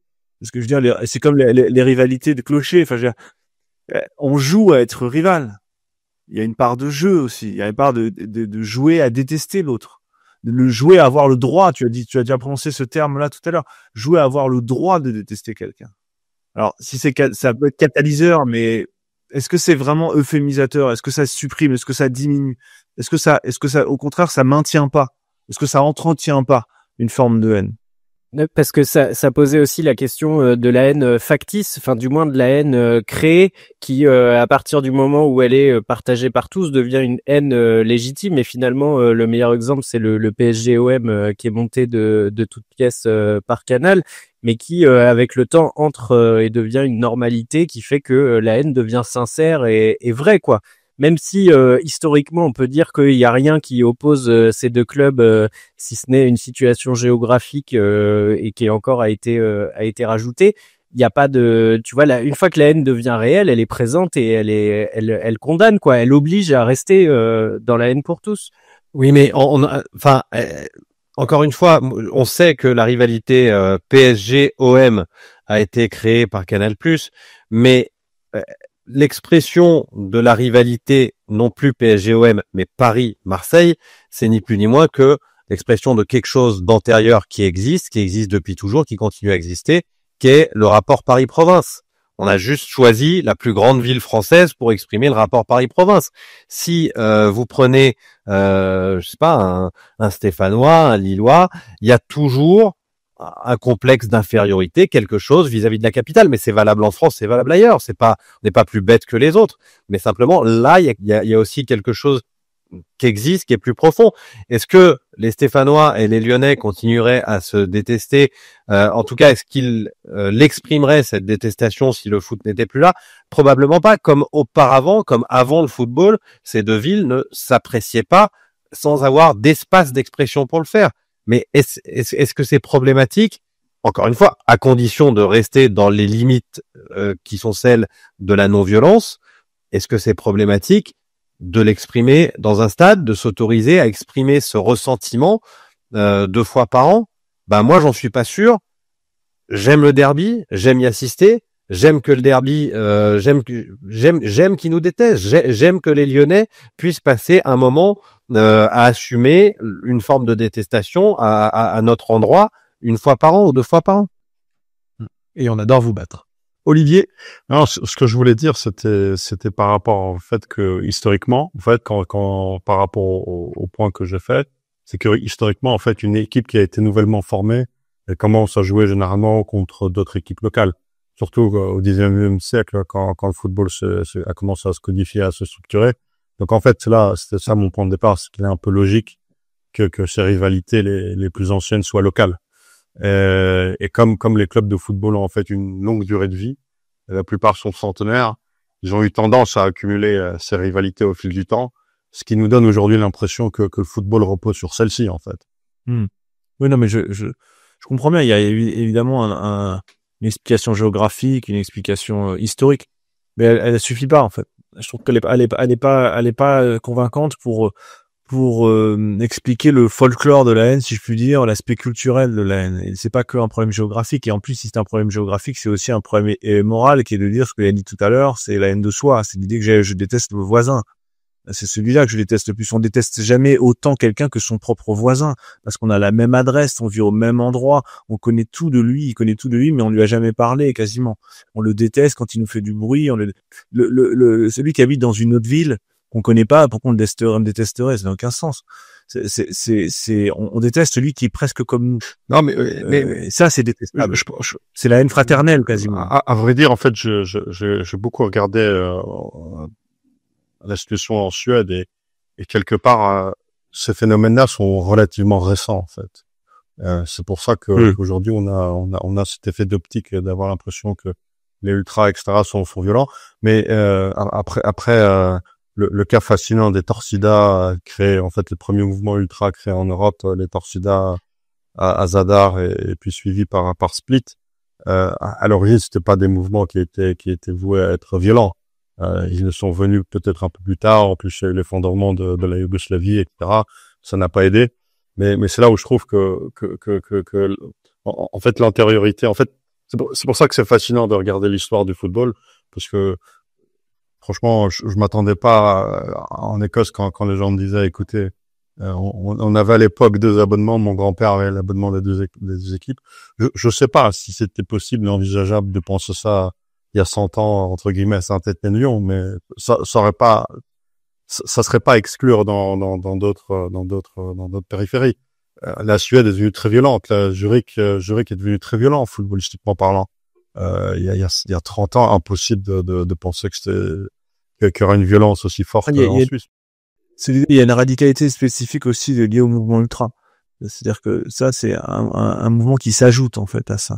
que je veux dire, c'est comme les rivalités de clochers. Enfin, je veux dire, on joue à être rival. Il y a une part de jeu aussi. Il y a une part de jouer à détester l'autre. De le jouer à avoir le droit. Tu as déjà prononcé ce terme-là tout à l'heure. Jouer à avoir le droit de détester quelqu'un. Alors, si ça peut être catalyseur, mais est-ce que c'est vraiment euphémisateur? Est-ce que ça supprime? Est-ce que ça diminue? Est-ce que ça, au contraire, ça maintient pas? Est-ce que ça entretient pas une forme de haine? Parce que ça posait aussi la question de la haine factice, enfin du moins de la haine créée, qui à partir du moment où elle est partagée par tous devient une haine légitime. Et finalement, le meilleur exemple, c'est le PSG-OM qui est monté de toutes pièces par Canal, mais qui avec le temps entre et devient une normalité qui fait que la haine devient sincère et vraie, quoi. Même si historiquement on peut dire qu'il y a rien qui oppose ces deux clubs, si ce n'est une situation géographique et qui encore a été rajoutée, il n'y a pas de, tu vois, une fois que la haine devient réelle, elle est présente et elle condamne, quoi, elle oblige à rester dans la haine pour tous. Oui, mais encore une fois, on sait que la rivalité PSG-OM a été créée par Canal+, mais l'expression de la rivalité, non plus PSG-OM, mais Paris-Marseille, c'est ni plus ni moins que l'expression de quelque chose d'antérieur qui existe depuis toujours, qui continue à exister, qui est le rapport Paris-Province. On a juste choisi la plus grande ville française pour exprimer le rapport Paris-Province. Si vous prenez, je sais pas, un Stéphanois, un Lillois, il y a toujours un complexe d'infériorité, quelque chose vis-à-vis de la capitale, mais c'est valable en France, c'est valable ailleurs. On n'est pas plus bête que les autres, mais simplement là, il y a aussi quelque chose qui existe, qui est plus profond. Est-ce que les Stéphanois et les Lyonnais continueraient à se détester, en tout cas, est-ce qu'ils l'exprimeraient, cette détestation, si le foot n'était plus là? Probablement pas. Comme auparavant, comme avant le football, ces deux villes ne s'appréciaient pas sans avoir d'espace d'expression pour le faire. Mais est-ce que c'est problématique? Encore une fois, à condition de rester dans les limites qui sont celles de la non-violence, est-ce que c'est problématique de l'exprimer dans un stade, de s'autoriser à exprimer ce ressentiment 2 fois par an? Ben moi, j'en suis pas sûr. J'aime le derby, j'aime y assister, j'aime que le derby, j'aime qu'ils nous détestent, j'aime que les Lyonnais puissent passer un moment à assumer une forme de détestation à notre endroit 1 fois par an ou 2 fois par an. Et on adore vous battre. Olivier? Non, ce que je voulais dire, c'était par rapport au fait que historiquement, en fait, quand par rapport au point que j'ai fait, c'est que historiquement, en fait, une équipe qui a été nouvellement formée, elle commence à jouer généralement contre d'autres équipes locales. Surtout au XIXe siècle, quand le football a commencé à se codifier, à se structurer. Donc en fait, c'était ça mon point de départ, c'est qu'il est un peu logique que ces rivalités les plus anciennes soient locales. Et comme les clubs de football ont en fait une longue durée de vie, la plupart sont centenaires, ils ont eu tendance à accumuler ces rivalités au fil du temps, ce qui nous donne aujourd'hui l'impression que le football repose sur celle-ci en fait. Oui, non, mais je comprends bien. Il y a évidemment une explication géographique, une explication historique, mais elle suffit pas en fait. Je trouve qu'elle est pas convaincante pour expliquer le folklore de la haine, si je puis dire, l'aspect culturel de la haine. Et c'est pas que un problème géographique. Et en plus, si c'est un problème géographique, c'est aussi un problème moral, qui est de dire ce que j'ai dit tout à l'heure, c'est la haine de soi. C'est l'idée que je déteste le voisin. C'est celui-là que je déteste le plus. On déteste jamais autant quelqu'un que son propre voisin, parce qu'on a la même adresse, on vit au même endroit, on connaît tout de lui, il connaît tout de lui, mais on lui a jamais parlé quasiment. On le déteste quand il nous fait du bruit. Celui qui habite dans une autre ville qu'on connaît pas, pourquoi on le détesterait? Ça n'a aucun sens. On déteste celui qui est presque comme nous. Non, mais ça, c'est détestable. C'est la haine fraternelle quasiment. À vrai dire, en fait, j'ai beaucoup regardé la situation en Suède et quelque part, ces phénomènes-là sont relativement récents en fait. C'est pour ça qu'aujourd'hui on a cet effet d'optique d'avoir l'impression que les ultras etc sont violents. Mais après le cas fascinant des Torcidas créé en fait le premier mouvement ultra créé en Europe, les Torcidas à Zadar et puis suivi par Split. À l'origine, c'était pas des mouvements qui étaient voués à être violents. Ils ne sont venus peut-être un peu plus tard. En plus, il y a eu l'effondrement de la Yougoslavie, etc. Ça n'a pas aidé. Mais c'est là où je trouve que en fait, l'antériorité, en fait, c'est pour ça que c'est fascinant de regarder l'histoire du football, parce que, franchement, je m'attendais pas en Écosse quand les gens me disaient, écoutez, on avait à l'époque 2 abonnements, mon grand-père avait l'abonnement des deux équipes. Je sais pas si c'était possible et envisageable de penser ça il y a 100 ans, entre guillemets, à Saint-Étienne-Lyon, mais ça serait pas à exclure dans d'autres périphéries. La Suède est devenue très violente. Zurich est devenu très violent, footballistiquement parlant. Il y a 30 ans, impossible de penser qu'il y aura une violence aussi forte en Suisse. Il y a une radicalité spécifique aussi liée au mouvement ultra. C'est-à-dire que ça, c'est un mouvement qui s'ajoute, en fait, à ça.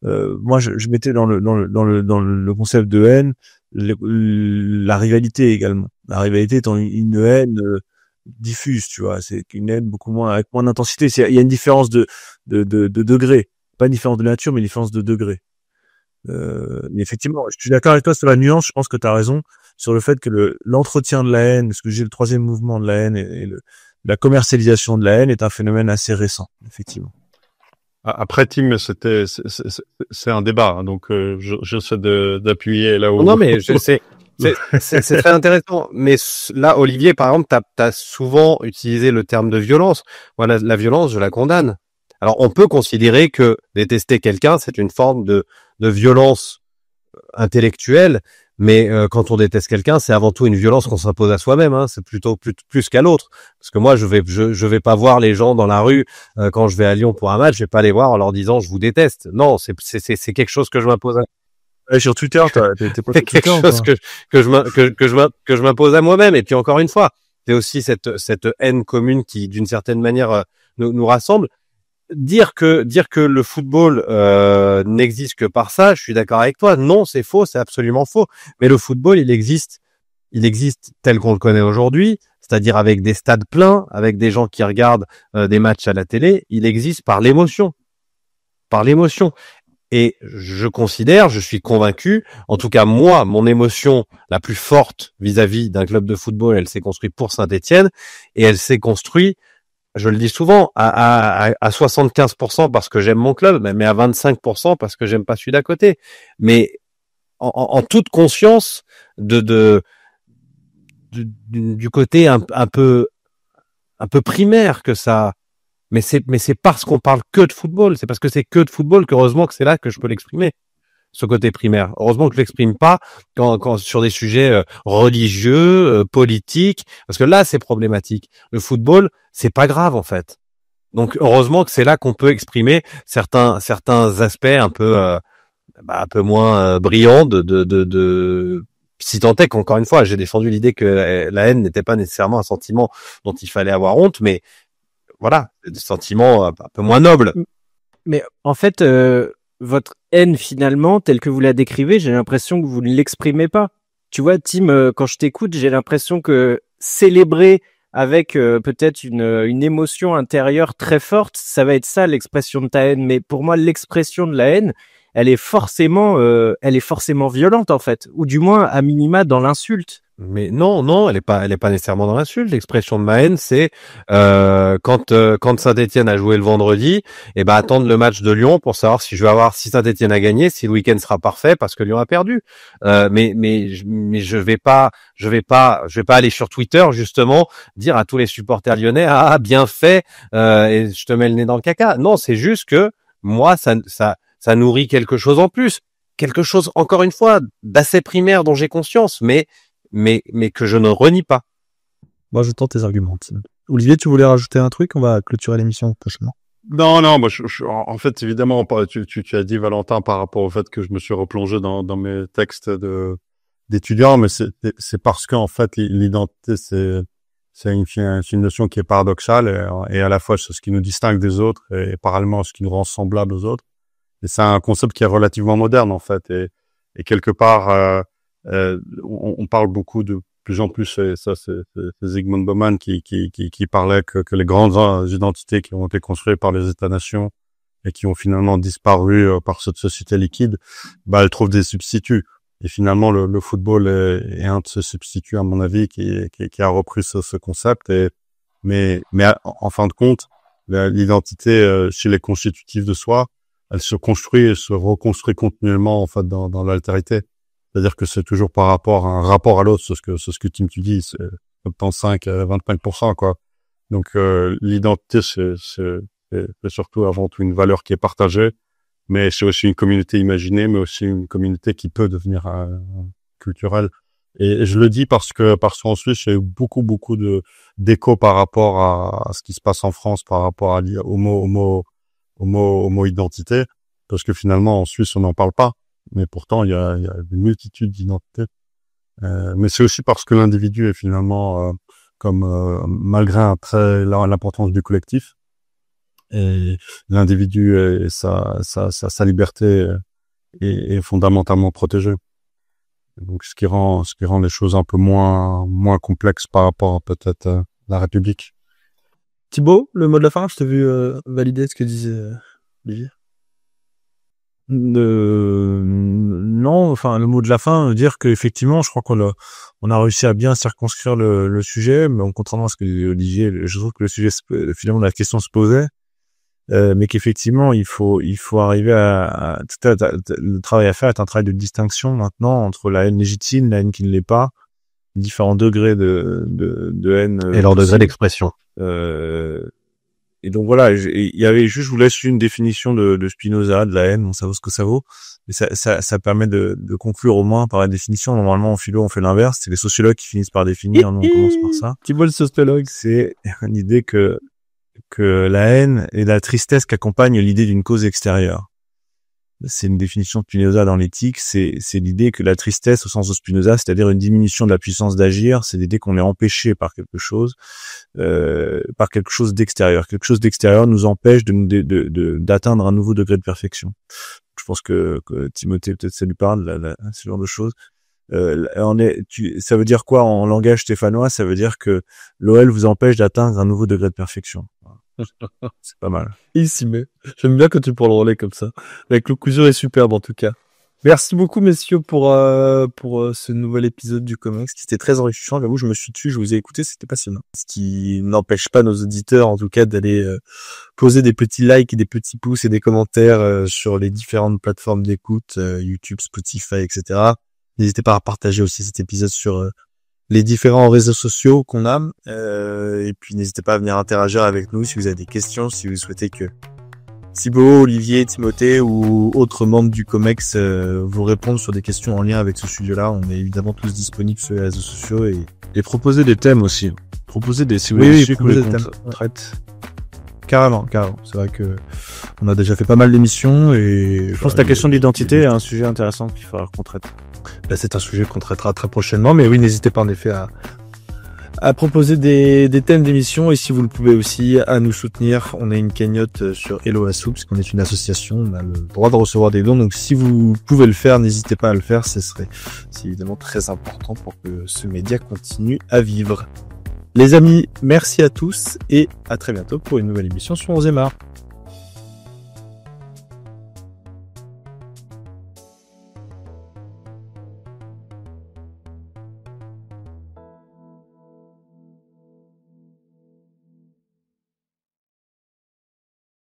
Moi, je mettais dans le concept de haine la rivalité également. La rivalité étant une haine diffuse, tu vois. C'est une haine avec moins d'intensité. Il y a une différence de degré. Pas une différence de nature, mais une différence de degré. Mais effectivement, je suis d'accord avec toi sur la nuance. Je pense que tu as raison sur le fait que l'entretien de la haine, parce que j'ai le troisième mouvement de la haine et la commercialisation de la haine est un phénomène assez récent, effectivement. Après, Tim, c'est un débat, hein, donc j'essaie d'appuyer là où. Non, mais je sais. C'est très intéressant. Mais là, Olivier, par exemple, t'as souvent utilisé le terme de violence. Voilà, la violence, je la condamne. Alors, on peut considérer que détester quelqu'un, c'est une forme de violence intellectuelle, mais quand on déteste quelqu'un, c'est avant tout une violence qu'on s'impose à soi-même. Hein. C'est plutôt plus qu'à l'autre. Parce que moi, je vais pas voir les gens dans la rue quand je vais à Lyon pour un match. Je vais pas les voir en leur disant je vous déteste. Non, c'est quelque chose que je m'impose. Sur Twitter, t'es pas quelque chose que je m'impose à moi-même. Et puis encore une fois, c'est aussi cette haine commune qui, d'une certaine manière, nous rassemble. Dire que le football n'existe que par ça, je suis d'accord avec toi. Non, c'est faux, c'est absolument faux. Mais le football, il existe tel qu'on le connaît aujourd'hui, c'est-à-dire avec des stades pleins, avec des gens qui regardent des matchs à la télé. Il existe par l'émotion. Et je suis convaincu, en tout cas moi, mon émotion la plus forte vis-à-vis d'un club de football, elle s'est construite pour Saint-Étienne, et elle s'est construite, je le dis souvent, à 75% parce que j'aime mon club, mais à 25% parce que j'aime pas celui d'à côté. Mais en toute conscience du côté un peu primaire que ça. Mais c'est parce qu'on parle que de football. C'est parce que c'est que de football qu'heureusement que c'est là que je peux l'exprimer. Ce côté primaire. Heureusement que je l'exprime pas quand sur des sujets religieux, politiques, parce que là c'est problématique. Le football, c'est pas grave en fait. Donc heureusement que c'est là qu'on peut exprimer certains aspects un peu moins brillants de si tant est qu'encore une fois, j'ai défendu l'idée que la haine n'était pas nécessairement un sentiment dont il fallait avoir honte, mais voilà, des sentiments un peu moins nobles. Mais en fait, votre haine finalement, telle que vous la décrivez, j'ai l'impression que vous ne l'exprimez pas. Tu vois, Tim, quand je t'écoute, j'ai l'impression que célébrer avec peut-être une émotion intérieure très forte, ça va être ça l'expression de ta haine. Mais pour moi, l'expression de la haine, elle est forcément violente en fait, ou du moins à minima dans l'insulte. Mais non, elle est pas nécessairement dans l'insulte. L'expression de ma haine, c'est quand Saint-Étienne a joué le vendredi, et attendre le match de Lyon pour savoir si si Saint-Étienne a gagné, si le week-end sera parfait parce que Lyon a perdu. Mais je vais pas aller sur Twitter justement dire à tous les supporters lyonnais bien fait et je te mets le nez dans le caca. Non, c'est juste que moi ça nourrit quelque chose en plus, quelque chose encore une fois d'assez primaire dont j'ai conscience, mais que je ne renie pas. Moi, je tente tes arguments. Olivier, tu voulais rajouter un truc? On va clôturer l'émission prochainement. Non, moi, en fait, évidemment, tu as dit, Valentin, par rapport au fait que je me suis replongé dans mes textes d'étudiants, mais c'est parce qu'en fait, l'identité, c'est une notion qui est paradoxale et à la fois c'est ce qui nous distingue des autres et parallèlement ce qui nous rend semblables aux autres. Et c'est un concept qui est relativement moderne, en fait, et quelque part, on parle beaucoup de plus en plus, et ça c'est Zygmunt Bauman qui parlait que les grandes identités qui ont été construites par les États-nations et qui ont finalement disparu par cette société liquide, elles trouvent des substituts. Et finalement le football est un de ces substituts à mon avis qui a repris ce concept. Mais en fin de compte, l'identité chez les constitutifs de soi, elle se construit et se reconstruit continuellement en fait dans l'altérité. C'est-à-dire que c'est toujours par rapport à un rapport à l'autre, c'est ce que Tim tu dis, c'est 25% quoi. Donc l'identité c'est surtout avant tout une valeur qui est partagée, mais c'est aussi une communauté imaginée, mais aussi une communauté qui peut devenir culturelle. Et je le dis parce qu'en Suisse, il y a eu beaucoup d'échos par rapport à ce qui se passe en France par rapport au mot identité, parce que finalement en Suisse on n'en parle pas. Mais pourtant, il y a une multitude d'identités. Mais c'est aussi parce que l'individu est finalement, malgré l'importance du collectif, et l'individu et sa liberté est fondamentalement protégée. Donc, ce qui rend les choses un peu moins complexes par rapport à peut-être la République. Thibaut, le mot de la fin, je t'ai vu valider ce que disait Olivier. Non, enfin le mot de la fin, dire que effectivement, je crois qu'on a réussi à bien circonscrire le sujet, mais contrairement à ce que Olivier, je trouve que le sujet finalement la question se posait, mais qu'effectivement il faut arriver à le travail à faire est un travail de distinction maintenant entre la haine légitime, la haine qui ne l'est pas, différents degrés de haine et leur degré d'expression. Et donc voilà, il y avait juste, je vous laisse une définition de Spinoza, de la haine, bon, ça vaut ce que ça vaut, mais ça permet de conclure au moins par la définition. Normalement, en philo, on fait l'inverse, c'est les sociologues qui finissent par définir, nous on commence par ça. Thibaut le sociologue. C'est une idée que la haine est la tristesse qu'accompagne l'idée d'une cause extérieure. c'est une définition de Spinoza dans l'éthique, c'est l'idée que la tristesse au sens de Spinoza, c'est-à-dire une diminution de la puissance d'agir, c'est l'idée qu'on est empêché par quelque chose d'extérieur. Quelque chose d'extérieur nous empêche d'atteindre un nouveau degré de perfection. Je pense que Timothée, peut-être ça lui parle, ce genre de choses. Ça veut dire quoi en langage stéphanois? Ça veut dire que l'OL vous empêche d'atteindre un nouveau degré de perfection. C'est pas mal. Il s'y met. J'aime bien quand tu prends le relais comme ça. Avec l'occlusion est superbe en tout cas. Merci beaucoup messieurs pour ce nouvel épisode du Comex qui était très enrichissant. J'avoue, je me suis tué, je vous ai écouté, c'était passionnant. Ce qui n'empêche pas nos auditeurs en tout cas d'aller poser des petits likes et des petits pouces et des commentaires sur les différentes plateformes d'écoute, YouTube, Spotify, etc. N'hésitez pas à partager aussi cet épisode sur les différents réseaux sociaux qu'on a. Et puis n'hésitez pas à venir interagir avec nous si vous avez des questions, si vous souhaitez que Thibaut, Olivier, Timothée ou autres membres du Comex vous répondent sur des questions en lien avec ce sujet-là. On est évidemment tous disponibles sur les réseaux sociaux Et proposer des thèmes aussi. Proposer des, si vous oui, voulez, proposer des thèmes. Traite. Carrément. C'est vrai que on a déjà fait pas mal d'émissions et je pense que la question de l'identité est un sujet intéressant qu'il faudra qu'on traite. Là, c'est un sujet qu'on traitera très prochainement, mais oui, n'hésitez pas en effet à proposer des thèmes d'émission et si vous le pouvez aussi à nous soutenir. On a une cagnotte sur Hello Assou parce qu'on est une association, on a le droit de recevoir des dons, donc si vous pouvez le faire, n'hésitez pas à le faire, c'est évidemment très important pour que ce média continue à vivre. Les amis, merci à tous et à très bientôt pour une nouvelle émission sur 11e art.